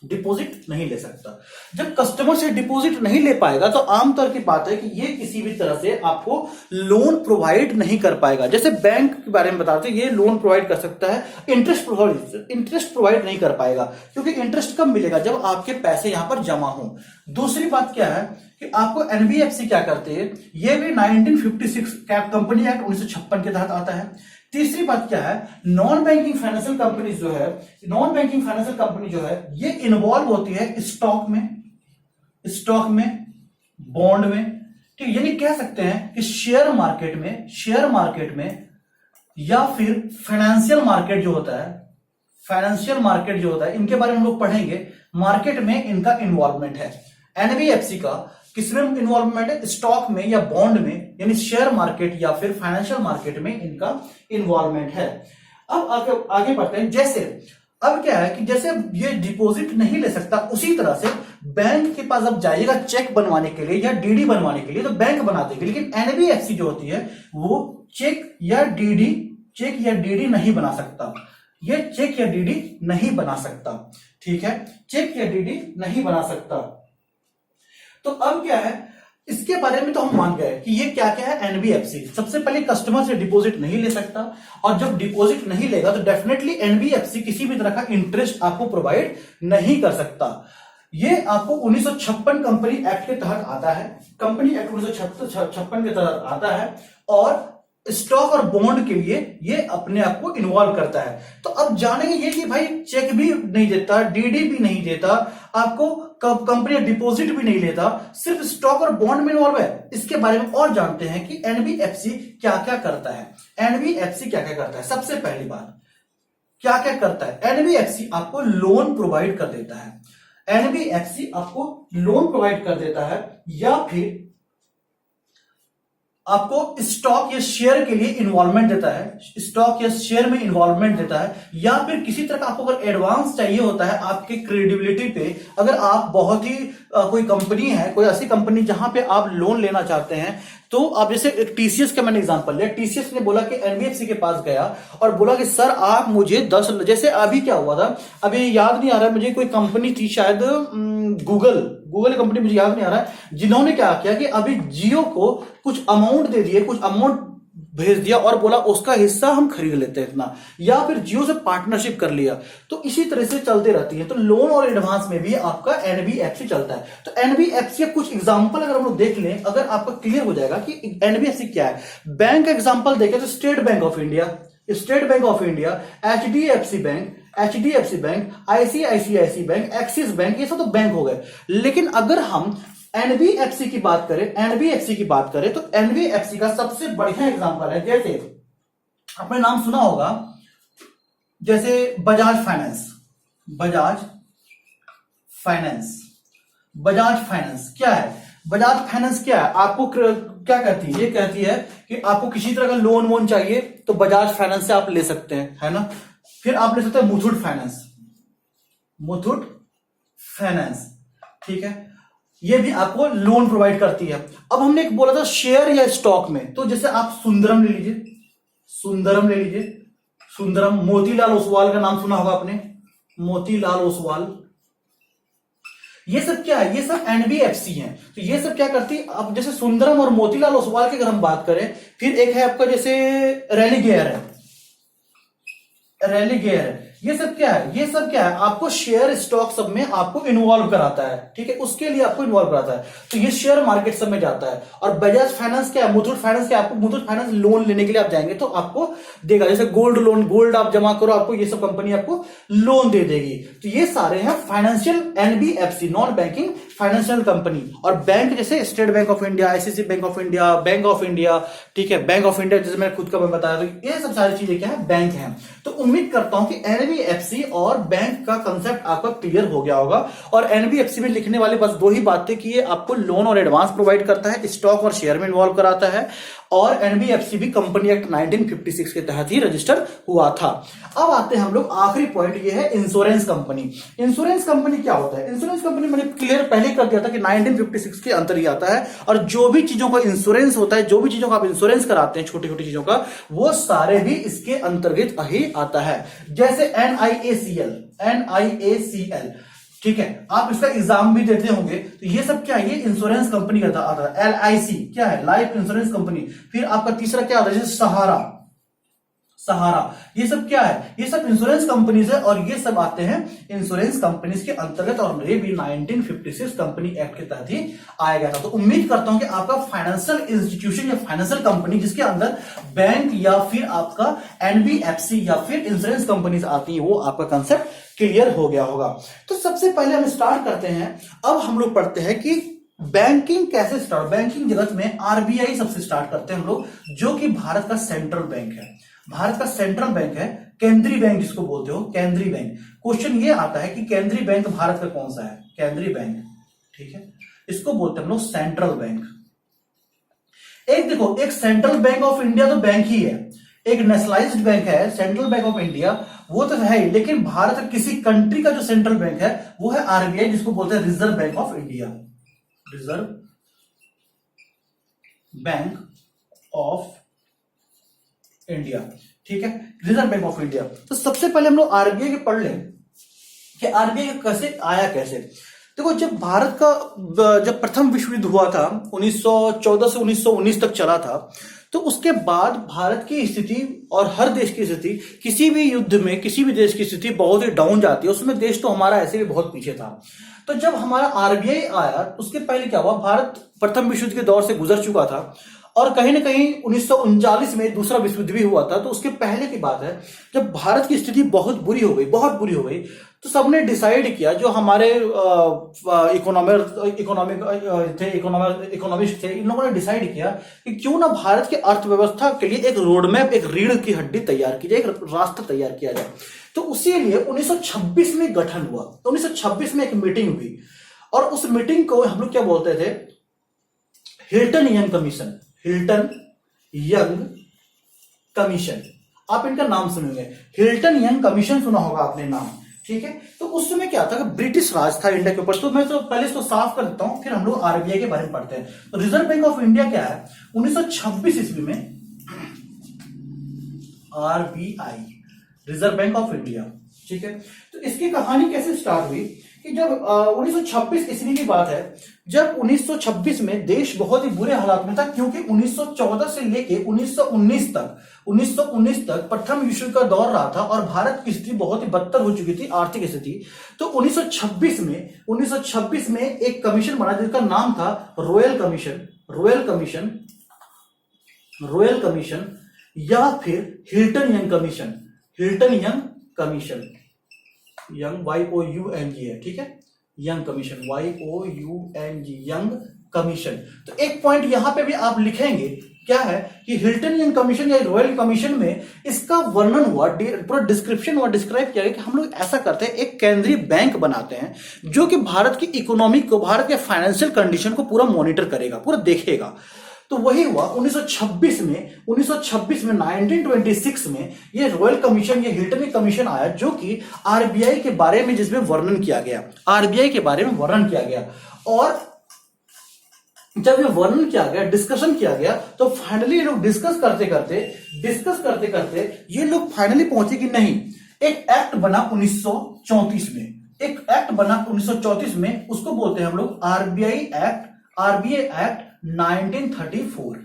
डिपॉजिट नहीं ले सकता। जब कस्टमर से डिपॉजिट नहीं ले पाएगा तो आमतौर की बात है कि ये किसी भी तरह से आपको लोन प्रोवाइड नहीं कर पाएगा। जैसे बैंक के बारे में बताते हैं, ये लोन प्रोवाइड कर सकता है, इंटरेस्ट प्रोवाइड नहीं कर पाएगा, क्योंकि इंटरेस्ट कब मिलेगा, जब आपके पैसे यहां पर जमा हो। दूसरी बात क्या है कि आपको एनबीएफसी क्या करते हैं, ये भी 1956 कंपनी एक्ट 1956 के तहत आता है। तीसरी बात क्या है, नॉन बैंकिंग फाइनेंशियल कंपनी जो है, नॉन बैंकिंग फाइनेंशियल कंपनी जो है ये इन्वॉल्व होती है स्टॉक में, बॉन्ड में। ठीक, यानी कह सकते हैं कि शेयर मार्केट में या फिर फाइनेंशियल मार्केट जो होता है, इनके बारे में हम लोग पढ़ेंगे। मार्केट में इनका इन्वॉल्वमेंट है। एनबीएफसी का किसमें इन्वॉल्वमेंट है, स्टॉक में या बॉन्ड में, यानी शेयर मार्केट या फिर फाइनेंशियल मार्केट में इनका इन्वॉल्वमेंट है। अब आगे बढ़ते हैं। जैसे अब क्या है कि जैसे ये डिपॉजिट नहीं ले सकता, उसी तरह से बैंक के पास अब जाइएगा चेक बनवाने के लिए या डीडी बनवाने के लिए तो बैंक बना देगी, लेकिन एनबीएफसी जो होती है वो चेक या डीडी नहीं बना सकता। ये चेक या डीडी नहीं बना सकता। ठीक है, चेक या डीडी नहीं बना सकता। तो अब क्या है, इसके बारे में तो हम मान गए कि ये क्या क्या है, एनबीएफसी सबसे पहले कस्टमर से डिपॉजिट नहीं ले सकता, और जब डिपॉजिट नहीं लेगा तो डेफिनेटली एनबीएफसी किसी भी तरह का इंटरेस्ट आपको प्रोवाइड नहीं कर सकता। ये आपको 1956 कंपनी एक्ट के तहत आता है, कंपनी एक्ट 1956 के तहत आता है, और स्टॉक और बॉन्ड के लिए ये अपने आप को इन्वॉल्व करता है। तो अब जानेंगे ये कि भाई चेक भी नहीं देता, डीडी भी नहीं देता, आपको कंपनी डिपॉजिट भी नहीं लेता, सिर्फ स्टॉक और बॉन्ड में इन्वॉल्व है। इसके बारे में और जानते हैं कि एनबीएफसी क्या क्या करता है। एनबीएफसी क्या क्या करता है, सबसे पहली बात क्या क्या करता है, एनबीएफसी आपको लोन प्रोवाइड कर देता है। एनबीएफसी आपको लोन प्रोवाइड कर देता है, या फिर आपको स्टॉक या शेयर के लिए इन्वॉल्वमेंट देता है, स्टॉक या शेयर में इन्वॉल्वमेंट देता है, या फिर किसी तरह का आपको अगर एडवांस चाहिए होता है आपके क्रेडिबिलिटी पे, अगर आप बहुत ही कोई कंपनी है, कोई ऐसी कंपनी जहां पे आप लोन लेना चाहते हैं, तो आप जैसे टीसीएस का मैंने एग्जांपल लिया, टीसीएस ने बोला कि एनबीएफसी के पास गया और बोला कि सर आप मुझे 10, जैसे अभी क्या हुआ था, अभी याद नहीं आ रहा मुझे, कोई कंपनी थी शायद गूगल कंपनी, मुझे याद नहीं आ रहा है, जिन्होंने क्या किया कि अभी जियो को कुछ अमाउंट दे दिए, कुछ अमाउंट भेज दिया और बोला उसका हिस्सा हम खरीद लेते हैं इतना, या फिर जियो से पार्टनरशिप कर लिया। तो इसी तरह से चलते रहती है। तो लोन और एडवांस में भी आपका एनबीएफसी चलता है। तो एनबीएफसी का कुछ एग्जांपल अगर हम लोग देख लें, अगर आपको क्लियर हो जाएगा कि एनबीएफसी क्या है। बैंक का एग्जांपल देखें तो state Bank of India, state Bank of India, HDFC bank, ICICI bank, axis bank, ये सब तो बैंक हो गए। लेकिन अगर हम एनबीएफसी की बात करें तो एनबीएफसी का सबसे बढ़िया एग्जांपल है, जैसे आपने नाम सुना होगा, जैसे बजाज फाइनेंस क्या है? बजाज फाइनेंस क्या है? आपको क्या कहती है? ये कहती है कि आपको किसी तरह का लोन वोन चाहिए तो बजाज फाइनेंस से आप ले सकते हैं, है ना। फिर आप ले सकते हैं मुथूट फाइनेंस, ठीक है, ये भी आपको लोन प्रोवाइड करती है। अब हमने एक बोला था शेयर या स्टॉक में, तो जैसे आप सुंदरम ले लीजिए, मोतीलाल ओसवाल का नाम सुना होगा आपने, मोतीलाल ओसवाल, ये सब क्या है? ये सब एनबीएफसी हैं। तो ये सब क्या करती है? अब जैसे सुंदरम और मोतीलाल ओसवाल की अगर हम बात करें, फिर एक है आपका जैसे रेलिगेयर है, ये सब क्या है? आपको शेयर स्टॉक सब में आपको इन्वॉल्व कराता है, ठीक है, उसके लिए आपको इन्वॉल्व कराता है। तो ये शेयर मार्केट सब में जाता है। और बजाज फाइनेंस क्या है? मुथूट फाइनेंस क्या है? आपको मुथूट फाइनेंस लोन लेने के लिए आप जाएंगे तो आपको देगा, जैसे गोल्ड आप जमा करो, आपको ये सब कंपनी आपको लोन दे देगी। तो ये सारे हैं financial NBFC, non banking financial company. और बैंक जैसे State Bank of India, ICICI Bank of India, ठीक है, बैंक ऑफ इंडिया, जैसे मैंने खुद का बताया। तो ये सब सारी चीजें क्या है? बैंक है। तो उम्मीद करता हूं कि एनबीएफसी और बैंक का कंसेप्ट आपका क्लियर हो गया होगा। और एनबीएफसी में लिखने वाले बस दो ही बातें कि ये आपको लोन और एडवांस प्रोवाइड करता है, स्टॉक और शेयर में इन्वॉल्व कराता है, और एनबीएफसी भी कंपनी एक्ट 1956 के तहत ही रजिस्टर हुआ था। अब आते हैं हम लोग आखिरी पॉइंट, ये है इंश्योरेंस कंपनी। इंश्योरेंस कंपनी क्या होता है? इंश्योरेंस कंपनी मैंने क्लियर पहले कर दिया था कि 1956 के अंतर ही आता है। और जो भी चीजों का इंश्योरेंस होता है, जो भी चीजों का आप इंश्योरेंस कराते हैं, छोटी छोटी चीजों का, वो सारे भी इसके अंतर्गत ही आता है। जैसे एनआईएसीएल, ठीक है, आप इसका एग्जाम भी देते होंगे। तो ये सब क्या है? ये इंश्योरेंस कंपनी का आता है। एलआईसी क्या है? Life insurance company. फिर आपका तीसरा क्या आता है? जैसे सहारा, ये सब क्या है? ये सब इंश्योरेंस कंपनीज है, और ये सब आते हैं इंश्योरेंस कंपनीज के अंतर्गत, और ये भी 1956 कंपनी एक्ट के तहत ही आया गया था। तो उम्मीद करता हूं कि आपका फाइनेंशियल इंस्टीट्यूशन या फाइनेंशियल कंपनी जिसके अंदर बैंक या फिर आपका एनबीएफसी या फिर इंश्योरेंस कंपनीज आती है, वो आपका कंसेप्ट क्लियर हो गया होगा। तो सबसे पहले हम स्टार्ट करते हैं। अब हम लोग पढ़ते हैं कि बैंकिंग कैसे स्टार्ट, बैंकिंग जगत में आरबीआई सबसे स्टार्ट करते हैं हम लोग, जो कि भारत का सेंट्रल बैंक है। भारत का सेंट्रल बैंक है, केंद्रीय बैंक जिसको बोलते हो, केंद्रीय बैंक। क्वेश्चन ये आता है कि केंद्रीय बैंक भारत का कौन सा है? केंद्रीय बैंक, ठीक है, इसको बोलते हैं हम लोग सेंट्रल बैंक। एक देखो, एक सेंट्रल बैंक ऑफ इंडिया तो बैंक ही है, एक नेशनलाइज्ड बैंक है सेंट्रल बैंक ऑफ इंडिया, वो तो है ही, लेकिन भारत का किसी कंट्री का जो सेंट्रल बैंक है वो है आरबीआई, जिसको बोलते हैं reserve bank of India, reserve bank of India, ठीक है, रिजर्व बैंक ऑफ इंडिया। तो सबसे पहले हम लोग आरबीआई के पढ़ लें कि आरबीआई कैसे आया। कैसे? देखो, जब भारत का जब प्रथम विश्व युद्ध हुआ था 1914 से 1919 तक चला था, तो उसके बाद भारत की स्थिति और हर देश की स्थिति, किसी भी युद्ध में किसी भी देश की स्थिति बहुत ही डाउन जाती है। उसमें देश तो हमारा ऐसे भी बहुत पीछे था। तो जब हमारा आरबीआई आया, उसके पहले क्या हुआ, भारत प्रथम विश्व युद्ध के दौर से गुजर चुका था, और कहीं ना कहीं 1939 में दूसरा विश्व युद्ध भी हुआ था। तो उसके पहले की बात है, जब भारत की स्थिति बहुत बुरी हो गई, तो सबने डिसाइड किया, जो हमारे इकोनॉमिस्ट थे, इन लोगों ने डिसाइड किया कि क्यों ना भारत की अर्थव्यवस्था के लिए एक रोड मैप, एक रीढ़ की हड्डी तैयार की जाए, एक रास्ता तैयार किया जाए। तो उसी लिए 1926 में गठन हुआ। तो 1926 में एक मीटिंग हुई, और उस मीटिंग को हम लोग क्या बोलते थे? Hilton young commission. आप इनका नाम सुनेंगे, हिल्टन यंग कमीशन सुना होगा आपने नाम, ठीक है। तो उस समय क्या था कि ब्रिटिश राज था इंडिया के ऊपर। तो मैं तो पहले इसको साफ कर देता हूं, फिर हम लोग आरबीआई के बारे में पढ़ते हैं। तो रिजर्व बैंक ऑफ इंडिया क्या है, 1926 ईस्वी में RBI, reserve bank of India, ठीक है। तो इसकी कहानी कैसे स्टार्ट हुई कि जब 1926 ईस्वी की बात है, जब 1926 में देश बहुत ही बुरे हालात में था, क्योंकि 1914 से लेके 1919 तक प्रथम विश्व का दौर रहा था और भारत की स्थिति बहुत ही बदतर हो चुकी थी, आर्थिक स्थिति। तो 1926 में एक कमीशन बना जिसका नाम था रॉयल कमीशन, रॉयल कमीशन या फिर Hilton young commission, Hilton young commission, young YOUNG है, ठीक है, young commission YOUNG, young commission. तो एक पॉइंट यहां पे भी आप लिखेंगे, क्या है कि हिल्टन यंग कमीशन या रॉयल कमीशन में इसका वर्णन हुआ, पूरा डिस्क्रिप्शन हुआ, डिस्क्राइब किया गया कि हम लोग ऐसा करते हैं, एक केंद्रीय बैंक बनाते हैं जो कि भारत की इकोनॉमिक को, भारत के फाइनेंशियल कंडीशन को पूरा मॉनिटर करेगा, पूरा देखेगा। तो वही हुआ 1926 में 1926 में ये रॉयल कमीशन, ये हिल्टन कमीशन आया, जो कि आरबीआई के बारे में, जिसमें वर्णन किया गया, आरबीआई के बारे में वर्णन किया गया। और जब ये वर्णन किया गया, डिस्कशन किया गया, तो फाइनली लोग डिस्कस करते करते ये लोग फाइनली पहुंचे कि नहीं, एक एक्ट बना 1934 में, एक एक्ट बना 1934 में, उसको बोलते हैं हम लोग आरबीआई एक्ट 1934,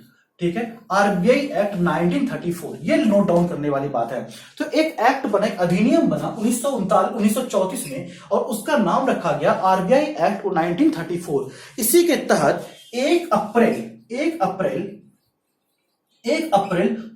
ठीक है, आरबीआई एक्ट 1934, ये नोट डाउन करने वाली बात है। तो एक एक्ट बना, एक अधिनियम बना 1934 में, और उसका नाम रखा गया आरबीआई एक्ट 1934। इसी के तहत 1 अप्रैल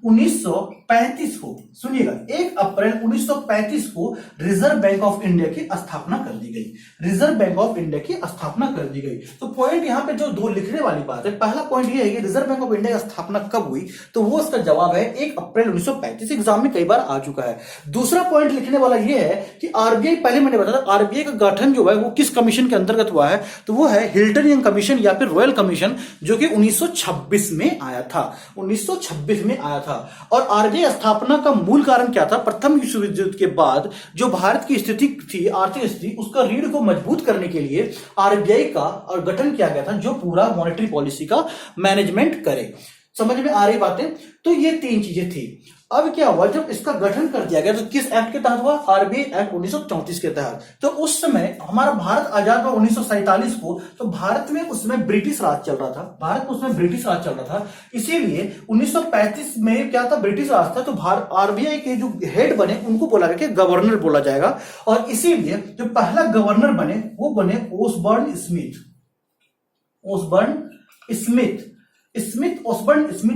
1935 को, सुनिएगा, 1 अप्रैल 1935 को रिजर्व बैंक ऑफ इंडिया की स्थापना कर दी गई, रिजर्व बैंक ऑफ इंडिया की स्थापना कर दी गई। तो पॉइंट यहां पे जो दो लिखने वाली बात है, पहला पॉइंट ये है कि रिजर्व बैंक ऑफ इंडिया की स्थापना कब हुई, तो वो इसका जवाब है 1 अप्रैल 1935, एग्जाम में कई बार आ चुका है। दूसरा पॉइंट लिखने वाला ये है कि आरबीआई, पहले मैंने बताया आरबीआई का गठन जो है वो किस कमीशन के अंतर्गत हुआ है, तो वो है हिल्टन यंग कमीशन या फिर रॉयल कमीशन, जो कि 1926 में आया था, 1926 में आया था। और आरबीआई स्थापना का मूल कारण क्या था, प्रथम विश्व युद्ध के बाद जो भारत की स्थिति थी, आर्थिक स्थिति, उसका रीढ़ को मजबूत करने के लिए आरबीआई का और गठन किया गया था, जो पूरा मॉनेटरी पॉलिसी का मैनेजमेंट करे। समझ में आ रही बातें? तो ये 3 चीजें थी। अब क्या हुआ, जब इसका गठन कर दिया गया तो किस एक्ट के तहत हुआ, आरबीआई एक्ट 1934 के तहत। तो उस समय हमारा भारत आजाद हुआ 1947 को, तो भारत में उस समय ब्रिटिश राज चल रहा था, भारत में उस समय ब्रिटिश राज चल रहा था। इसीलिए 1935 में क्या था, ब्रिटिश राज था, तो आरबीआई के जो हेड बने उनको बोला गया कि गवर्नर बोला जाएगा। और इसीलिए जो पहला गवर्नर बने वो बने ओसबर्न स्मिथ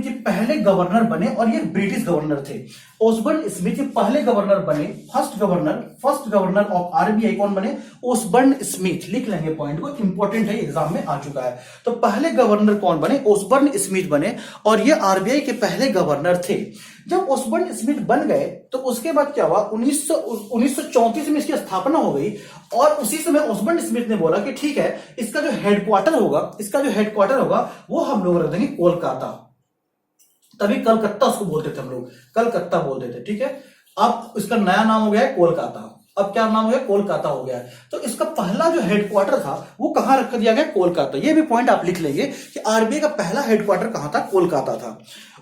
ये पहले गवर्नर बने, और ये ब्रिटिश गवर्नर थे। ओसबर्न स्मिथ ये पहले गवर्नर बने, फर्स्ट गवर्नर ऑफ आरबीआई कौन बने, ओसबर्न स्मिथ। लिख लेंगे पॉइंट को, इंपॉर्टेंट है, एग्जाम में आ चुका है। तो पहले गवर्नर कौन बने, ओसबर्न स्मिथ बने, और ये आरबीआई के पहले गवर्नर थे। जब ओसबर्न स्मिथ बन गए तो उसके बाद क्या हुआ, 1934 में इसकी स्थापना हो गई। और उसी समय ओसबर्न स्मिथ ने बोला कि ठीक है, इसका जो हेडक्वार्टर होगा वो हम लोग रख देंगे कोलकाता। तभी कलकत्ता उसको बोलते थे, हम लोग कलकत्ता बोलते थे, ठीक है। अब इसका नया नाम हो गया है कोलकाता। अब क्या नाम हो गया, कोलकाता हो गया है। तो इसका पहला जो हेडक्वार्टर था वो कहां रख दिया गया, कोलकाता। ये भी पॉइंट आप लिख लेंगे कि आरबीआई का पहला हेडक्वार्टर कहां था, कोलकाता था।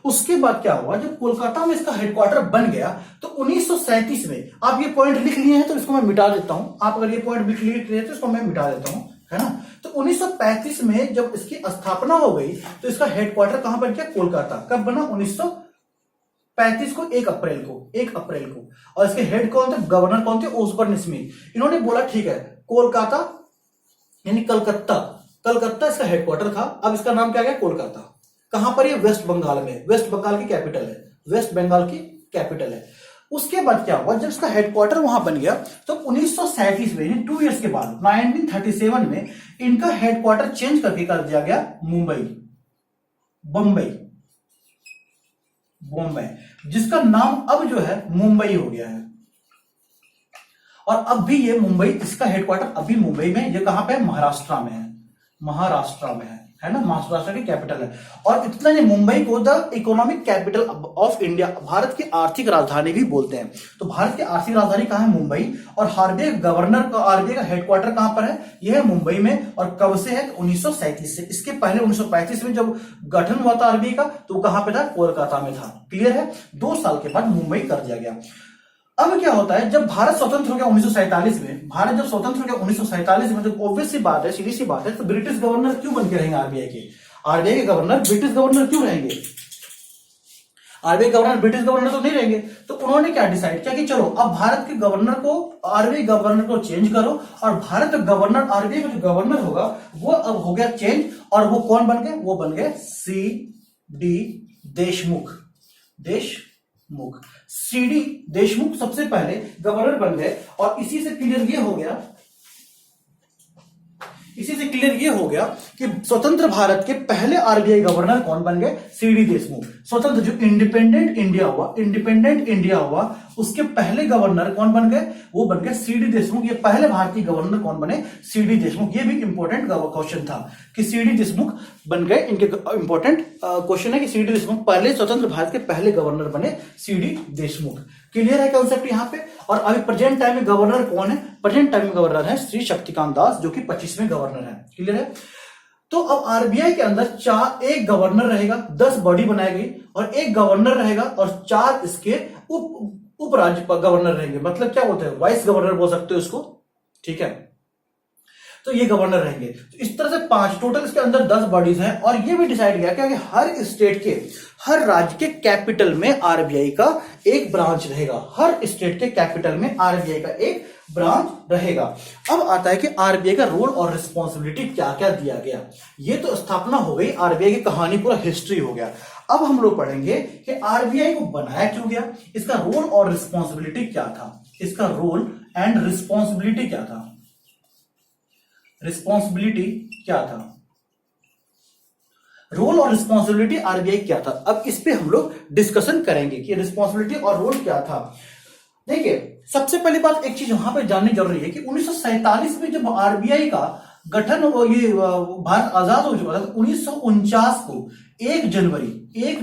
उसके बाद क्या हुआ, जब कोलकाता में इसका हेडक्वार्टर बन गया तो 1937 में, आप ये पॉइंट लिख लिए हैं तो इसको मैं मिटा देता हूं। आप अगर ये पॉइंट लिख लिए तो इसको मैं मिटा देता हूं, है ना। तो 1935 में जब इसकी स्थापना हो गई तो इसका हेडक्वार्टर कहां बन गया, कोलकाता। कब बना, 1935 को, 1 अप्रैल को। और इसके हेड कौन थे, गवर्नर कौन थे, ओसबर्न स्मिथ। इन्होंने बोला ठीक है, कोलकाता यानी कलकत्ता इसका हेडक्वार्टर था। अब इसका नाम क्या गया, कोलकाता। कहां पर, ये वेस्ट बंगाल में, वेस्ट बंगाल की कैपिटल है। उसके बाद क्या हुआ, जब इसका हेडक्वार्टर वहां बन गया तो 1937 में, 2 इयर्स के बाद 1937 में इनका हेडक्वार्टर चेंज करके कर दिया गया बॉम्बे, जिसका नाम अब जो है मुंबई हो गया है। और अब भी ये मुंबई, इसका हेडक्वार्टर अभी मुंबई में, ये कहां पे है, महाराष्ट्र में है। है ना, महाराष्ट्र की कैपिटल है। और इतना नहीं, मुंबई को the economic capital of India, Bharat की आर्थिक राजधानी भी बोलते हैं। तो भारत की आर्थिक राजधानी कहाँ है? मुंबई। और आरबीआई का हेडक्वार्टर कहां पर है? यह है मुंबई में। और कब से है? 1937 से। इसके पहले 1935 में जब गठन हुआ था आरबीआई का, तो कहां पे था? कोलकाता में था। क्लियर है? 2 साल के बाद मुंबई कर दिया गया। अब क्या होता है, जब भारत स्वतंत्र हो गया 1947 में, भारत जब स्वतंत्र हो गया 1947 में, तो ऑब्वियस सी बात है, सीधी सी बात है, तो ब्रिटिश गवर्नर क्यों बन के रहेंगे आरबीआई के? आरबीआई के गवर्नर ब्रिटिश गवर्नर क्यों रहेंगे? आरबीआई गवर्नर ब्रिटिश गवर्नर तो नहीं रहेंगे। तो उन्होंने क्या डिसाइड किया कि चलो अब भारत के गवर्नर को, आरबीआई गवर्नर को चेंज करो, और भारत गवर्नर, आरबीआई का जो गवर्नर होगा वो अब हो गया चेंज। और वो कौन बन गए? वो बन गए C D Deshmukh. CD Deshmukh सबसे पहले गवर्नर बन गए। और इसी से क्लियर ये हो गया कि स्वतंत्र भारत के पहले आरबीआई गवर्नर कौन बन गए? सीडी देशमुख। स्वतंत्र जो इंडिपेंडेंट इंडिया हुआ उसके पहले गवर्नर कौन बन गए? वो बन गए सीडी देशमुख। ये पहले भारतीय गवर्नर कौन बने? सीडी देशमुख। ये भी इंपॉर्टेंट क्वेश्चन था कि सीडी देशमुख बन गए। इनके इंपॉर्टेंट क्वेश्चन है कि सीडी देशमुख पहले स्वतंत्र भारत के पहले गवर्नर बने, सीडी देशमुख। क्लियर है कंसेप्ट यहां पे? और अभी प्रेजेंट टाइम में गवर्नर कौन है? प्रेजेंट टाइम में गवर्नर है श्री शक्तिकांत दास, जो कि 25वें गवर्नर है। क्लियर है? तो अब आरबीआई के अंदर एक गवर्नर रहेगा, 10 बॉडी बनाई गई, और एक गवर्नर रहेगा और 4 इसके उप राज्य गवर्नर रहेंगे। मतलब क्या बोलते हैं? वाइस गवर्नर बोल सकते हो इसको। ठीक है? तो ये गवर्नर रहेंगे। तो इस तरह से 5 टोटल इसके अंदर 10 बॉडीज हैं। और ये भी डिसाइड किया कि हर स्टेट के, हर राज्य के कैपिटल में आरबीआई का एक ब्रांच रहेगा। हर स्टेट के कैपिटल में आरबीआई का एक ब्रांच रहेगा। अब आता है कि आरबीआई का रोल और रिस्पॉन्सिबिलिटी क्या क्या दिया गया। ये तो स्थापना हो गई, आरबीआई की कहानी, पूरा हिस्ट्री हो गया। अब हम लोग पढ़ेंगे कि आरबीआई को बनाया क्यों गया, इसका रोल और रिस्पॉन्सिबिलिटी क्या था। इसका रोल एंड रिस्पॉन्सिबिलिटी क्या था? रोल और रिस्पॉन्सिबिलिटी आरबीआई क्या था। अब इस पे हम लोग डिस्कशन करेंगे कि रिस्पॉन्सिबिलिटी और रोल क्या था। देखिए, सबसे पहली बात एक चीज वहां पे जाननी जरूरी है कि 1947 में जब आरबीआई का गठन, ये भारत आजाद हो चुका था, तो 1949 को 1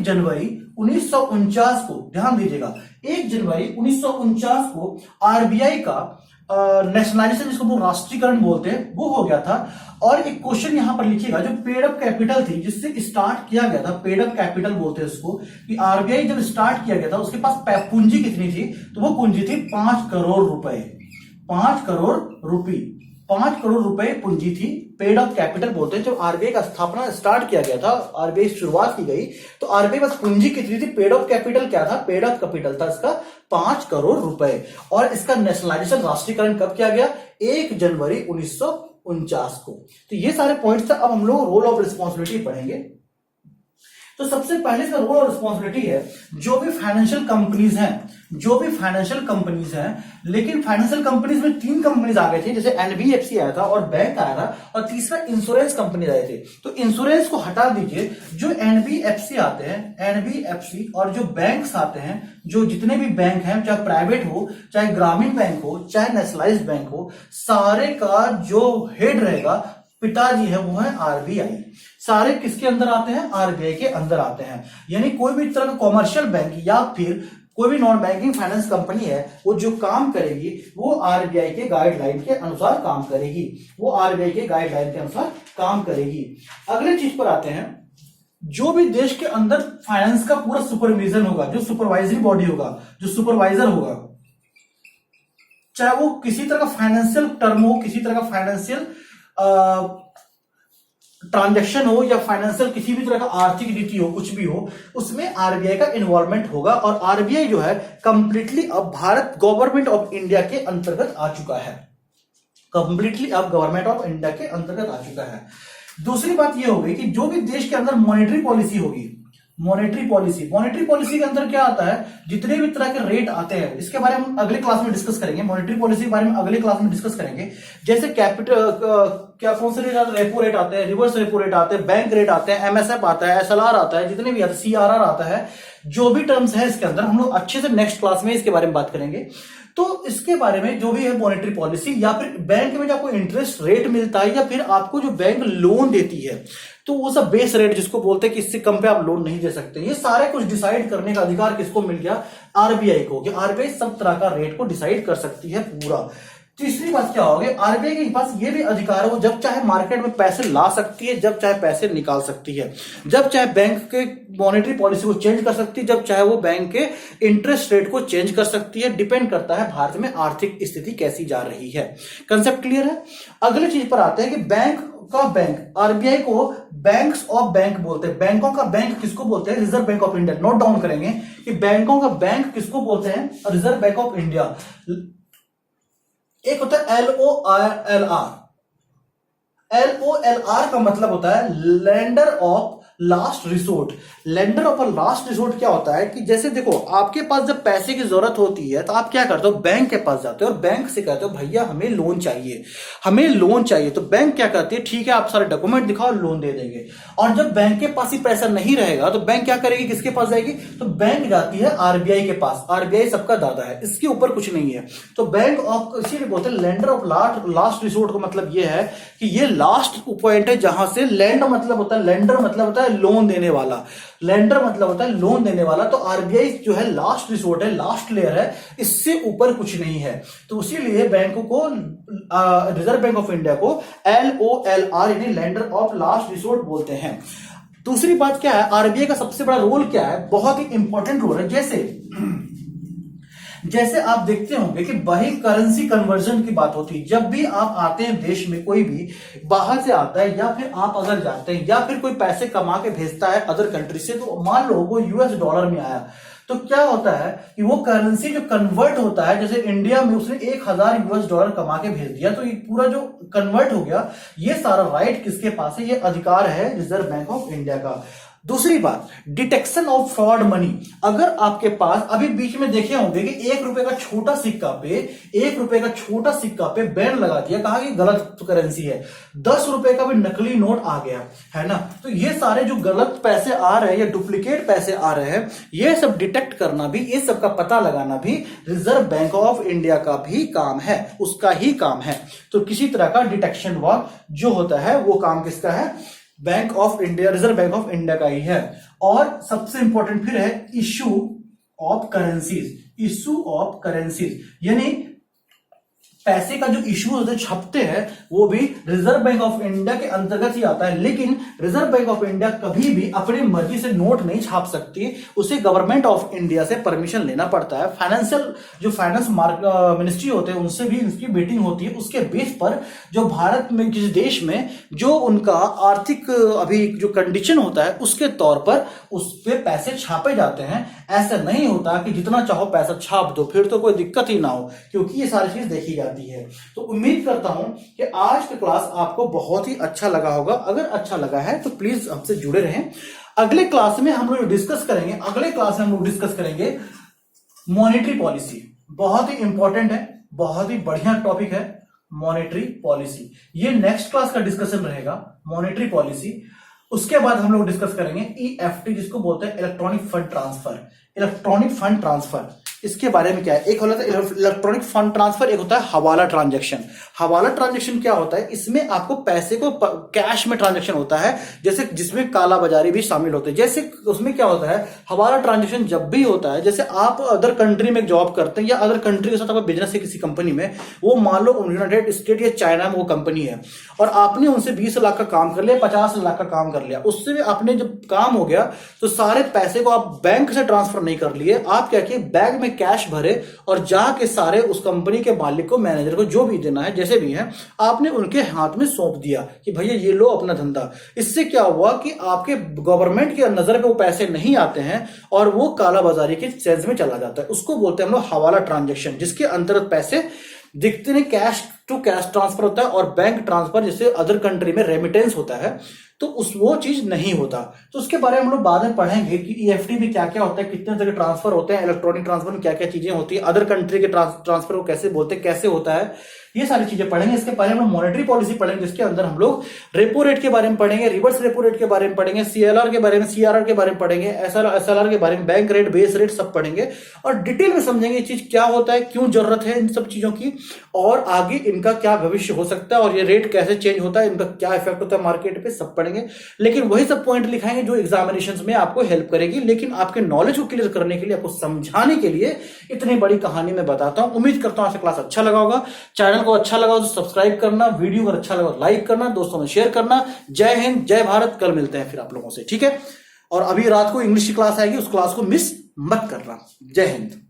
जनवरी 1949 को, ध्यान दीजिएगा, 1 जनवरी 1949 को आरबीआई का नेशनलाइजेशन, जिसको वो राष्ट्रीयकरण बोलते हैं, वो हो गया था। और एक क्वेश्चन यहां पर लिखिएगा, जो पेड अप कैपिटल थी जिससे स्टार्ट किया गया था, पेड अप कैपिटल बोलते हैं उसको, कि आरबीआई जब स्टार्ट किया गया था उसके पास पूंजी कितनी थी? तो वो पूंजी थी 5 करोड़ रुपए। 5 करोड़ रुपए पूंजी थी। पेड अप कैपिटल बोलते हैं। जब आरबीआई का स्थापना स्टार्ट किया गया था, आरबीआई शुरुआत की गई, तो आरबीआई पास पूंजी कितनी थी? पेड अप कैपिटल क्या था? पेड अप कैपिटल था इसका 5 करोड़ रुपए। और इसका नेशनलाइजेशन, राष्ट्रीयकरण कब किया गया? 1 जनवरी 1949 को। तो ये सारे पॉइंट्स थे। अब हम लोग रोल ऑफ रिस्पॉन्सिबिलिटी पढ़ेंगे। तो सबसे पहले इसका रोल और रिस्पॉन्सिबिलिटी है, जो भी फाइनेंशियल कंपनीज हैं, लेकिन फाइनेंशियल कंपनीज में 3 कंपनीज आ गए थे, जैसे एनबीएफसी आया था और बैंक आया था, और तीसरा इंश्योरेंस कंपनी आए थे। तो इंश्योरेंस को हटा दीजिए, जो एनबीएफसी आते हैं, एनबीएफसी, और जो बैंक्स आते हैं, जो जितने भी बैंक हैं, चाहे प्राइवेट हो, चाहे ग्रामीण बैंक हो, चाहे नेशनलाइज्ड बैंक हो, सारे का जो हेड रहेगा, पिताजी है, वो है आरबीआई। सारे किसके अंदर आते हैं? आरबीआई के अंदर आते हैं। यानी कोई भी तरह का कॉमर्शियल बैंक या फिर कोई भी नॉन बैंकिंग फाइनेंस कंपनी है, वो जो काम करेगी वो आरबीआई के गाइडलाइन के अनुसार काम करेगी। अगले चीज पर आते हैं, जो भी देश के अंदर फाइनेंस का पूरा सुपरविजन होगा, जो सुपरवाइजरी बॉडी होगा, जो सुपरवाइजर होगा, चाहे वो किसी तरह का फाइनेंशियल टर्म हो, किसी तरह का फाइनेंशियल ट्रांजैक्शन हो, या फाइनेंशियल किसी भी तरह का आर्थिक नीति हो, कुछ भी हो, उसमें आरबीआई का इन्वॉल्वमेंट होगा। और आरबीआई जो है कंप्लीटली अब भारत गवर्नमेंट ऑफ इंडिया के अंतर्गत आ चुका है। दूसरी बात यह होगी कि जो भी देश के अंदर मॉनेटरी पॉलिसी होगी, मॉनेटरी पॉलिसी के अंदर क्या आता है? जितने भी तरह के रेट आते हैं, इसके बारे में हम अगले क्लास में डिस्कस करेंगे। मॉनेटरी पॉलिसी के बारे में अगले क्लास में डिस्कस करेंगे। जैसे कौन से रेट आते हैं? रेपो रेट आते हैं, रिवर्स रेपो रेट आते हैं, बैंक रेट आते हैं, एमएसएफ आता है, एसएलआर आता है, जितने भी आते हैं, सीआरआर आता है, जो भी टर्म्स है इसके अंदर हम लोग अच्छे से नेक्स्ट क्लास में इसके बारे में बात करेंगे। तो इसके बारे में जो भी है मॉनेटरी पॉलिसी, या फिर बैंक में जो आपको इंटरेस्ट रेट मिलता है, या फिर आपको जो बैंक लोन देती है, तो वो सब बेस रेट जिसको बोलते हैं कि इससे कम पे आप लोन नहीं दे सकते, ये सारे कुछ डिसाइड करने का अधिकार किसको मिल गया? आरबीआई को, कि आरबीआई सब तरह का रेट को डिसाइड कर सकती है पूरा। तीसरी बात क्या होगी, आरबीआई के पास ये भी अधिकार है, वो जब चाहे मार्केट में पैसे ला सकती है, जब चाहे पैसे निकाल सकती है, जब चाहे बैंक के मॉनेटरी पॉलिसी को चेंज कर सकती है, जब चाहे वो बैंक के इंटरेस्ट रेट को चेंज कर सकती है। डिपेंड करता है भारत में आर्थिक स्थिति कैसी जा रही है। कंसेप्ट क्लियर है? अगली चीज पर आते हैं कि बैंक का बैंक, आरबीआई को बैंक्स ऑफ बैंक बोलते हैं। बैंकों का बैंक किसको बोलते हैं? Reserve bank of India. Note down करेंगे कि बैंकों का बैंक किसको बोलते हैं? Reserve bank of India. एक होता है LORR। LOLR का मतलब होता है lender of last resort. Lender of last resort क्या होता है कि जैसे देखो, आपके पास जब पैसे की जरूरत होती है तो आप क्या करते हो? बैंक के पास जाते हो और बैंक से कहते हो भैया हमें लोन चाहिए, हमें लोन चाहिए। तो बैंक क्या करती है? ठीक है, आप सारे डॉक्यूमेंट दिखाओ, लोन दे देंगे। और जब बैंक के पास ही पैसा नहीं रहेगा तो बैंक क्या करेगी? किसके पास जाएगी? तो बैंक जाती है आरबीआई के पास। आरबीआई सबका दादा है, इसके ऊपर कुछ नहीं है। तो बैंक ऑफ, इसीलिए बोलते हैं लेंडर ऑफ लास्ट रिसोर्ट का मतलब यह है कि ये लास्ट पॉइंट है जहां से लैंड मतलब होता है, लेंडर मतलब होता है लोन देने वाला, लेंडर मतलब होता है लोन देने वाला। तो आरबीआई जो है लास्ट रिसोर्ट है, लास्ट लेयर है, इससे ऊपर कुछ नहीं है। तो इसीलिए बैंकों को, रिजर्व बैंक ऑफ इंडिया को LOLR यानी लेंडर ऑफ लास्ट रिसोर्ट बोलते हैं। दूसरी बात क्या है, आरबीआई का सबसे बड़ा रोल क्या है? बहुत ही इंपॉर्टेंट रोल है। जैसे आप देखते होंगे कि वही करेंसी कन्वर्जन की बात होती है। जब भी आप आते हैं देश में, कोई भी बाहर से आता है, या फिर आप अगर जाते हैं, या फिर कोई पैसे कमा के भेजता है अदर कंट्री से, तो मान लो वो यूएस डॉलर में आया, तो क्या होता है कि वो करेंसी जो कन्वर्ट होता है, जैसे इंडिया में उसने 1000 यूएस डॉलर कमा के भेज दिया, तो ये पूरा जो कन्वर्ट हो गया, ये सारा राइट किसके पास है? ये अधिकार है रिजर्व बैंक ऑफ इंडिया का। दूसरी बात, डिटेक्शन ऑफ फ्रॉड मनी। अगर आपके पास, अभी बीच में देखे होंगे कि 1 रुपए का छोटा सिक्का पे, 1 रुपए का छोटा सिक्का पे बैन लगा दिया, कहा कि गलत करेंसी है। 10 रुपए का भी नकली नोट आ गया है ना। तो ये सारे जो गलत पैसे आ रहे हैं या डुप्लीकेट पैसे आ रहे हैं, ये सब डिटेक्ट करना भी, ये सब का पता लगाना भी रिजर्व बैंक ऑफ इंडिया का भी काम है, उसका ही काम है। तो किसी तरह का डिटेक्शन वर्क जो होता है वो काम किसका है? Bank of India, reserve bank of India का ही है। और सबसे इंपॉर्टेंट फिर है issue of currencies. Issue of currencies यानी पैसे का जो इश्यू होते हैं, छपते हैं, वो भी रिजर्व बैंक ऑफ इंडिया के अंतर्गत ही आता है। लेकिन रिजर्व बैंक ऑफ इंडिया कभी भी अपनी मर्जी से नोट नहीं छाप सकती, उसे गवर्नमेंट ऑफ इंडिया से परमिशन लेना पड़ता है। फाइनेंशियल जो फाइनेंस मिनिस्ट्री होते हैं उनसे भी इसकी मीटिंग होती है। उसके बेस पर जो भारत में, किसी देश में जो उनका आर्थिक अभी जो कंडीशन होता है, उसके तौर पर उस पर पैसे छापे जाते हैं। ऐसा नहीं होता कि जितना चाहो पैसा छाप दो, फिर तो कोई दिक्कत ही ना हो, क्योंकि ये सारी चीज देखी जाती है। तो उम्मीद करता हूं कि आज का क्लास आपको बहुत ही अच्छा लगा होगा। अगर अच्छा लगा है तो प्लीज हमसे जुड़े रहें। अगले क्लास में हम लोग डिस्कस करेंगे, मॉनेटरी पॉलिसी। बहुत ही इंपॉर्टेंट है, बहुत ही बढ़िया टॉपिक है मॉनेटरी पॉलिसी। ये नेक्स्ट क्लास का डिस्कशन रहेगा, मॉनेटरी पॉलिसी। उसके बाद हम लोग डिस्कस करेंगे EFT, जिसको बोलते हैं electronic fund transfer. Electronic fund transfer, इसके बारे में क्या है? एक होता है इलेक्ट्रॉनिक फंड ट्रांसफर, एक होता है हवाला ट्रांजैक्शन। हवाला ट्रांजैक्शन क्या होता है? इसमें आपको पैसे को कैश में ट्रांजैक्शन होता है, जैसे जिसमें काला बाजारी भी शामिल होते हैं। जैसे उसमें क्या होता है, हवाला ट्रांजैक्शन जब भी होता है, जैसे आप अदर कंट्री में जॉब करते हैं या अदर कंट्री के साथ आपका बिजनेस है किसी कंपनी में, वो मान लो यूनाइटेड स्टेट या चाइना में वो कंपनी है, और आपने उनसे 20 लाख का काम कर लिया, 50 लाख का काम कर लिया। उससे भी आपने जब काम हो गया तो सारे पैसे को आप बैंक से ट्रांसफर नहीं कर लिए, आप क्या किए, बैग में कैश भरे और जाके सारे उस कंपनी के मालिक को, मैनेजर को, जो भी देना है, जैसे भी है, आपने उनके हाथ में सौंप दिया कि भैया ये लो अपना धंधा। इससे क्या हुआ कि आपके गवर्नमेंट की नजर पे वो पैसे नहीं आते हैं और वो काला बाजारी के सेंस में चला जाता है। उसको बोलते हैं हम लोग हवाला ट्रांजैक्शन, जिसके अंतर्गत पैसे दिखते नहीं, कैश टू कैश ट्रांसफर होता है, और बैंक ट्रांसफर जैसे अदर कंट्री में रेमिटेंस होता है, तो वो चीज नहीं होता। तो उसके बारे में हम लोग बाद में पढ़ेंगे कि EFT में क्या क्या होता है, कितने तरह के ट्रांसफर होते हैं, इलेक्ट्रॉनिक ट्रांसफर में क्या क्या चीजें होती है, अदर कंट्री के ट्रांसफर को कैसे बोलते हैं, कैसे होता है, ये सारी चीजें पढ़ेंगे। इसके पहले हम लोग मॉनेटरी पॉलिसी पढ़ेंगे, जिसके अंदर हम लोग रेपो रेट के बारे में पढ़ेंगे, रिवर्स रेपो रेट के बारे में पढ़ेंगे, सीएलआर के बारे में, सीआरआर के बारे में पढ़ेंगे, एसएलआर के बारे में, बैंक रेट, बेस रेट सब पढ़ेंगे और डिटेल में समझेंगे ये चीज क्या होता है, क्यों जरूरत है इन सब चीजों की, और आगे इनका क्या भविष्य हो सकता है, और ये रेट कैसे चेंज होता है, इनका क्या इफेक्ट होता है मार्केट पे, सब पढ़ेंगे। लेकिन वही सब पॉइंट लिखाएंगे जो एग्जामिनेशंस में आपको हेल्प करेगी। लेकिन आपके नॉलेज को क्लियर करने के लिए, आपको समझाने के लिए इतनी बड़ी कहानी मैं बताता हूं। उम्मीद करता हूं आपसे क्लास अच्छा लगा होगा। चैनल को अच्छा लगा हो तो सब्सक्राइब करना, वीडियो अगर अच्छा लगा तो लाइक करना, दोस्तों में शेयर करना। जय हिंद, जय भारत। कल मिलते हैं फिर आप लोगों से, ठीक है। और अभी रात को इंग्लिश की क्लास आएगी, उस क्लास को मिस मत करना। जय हिंद।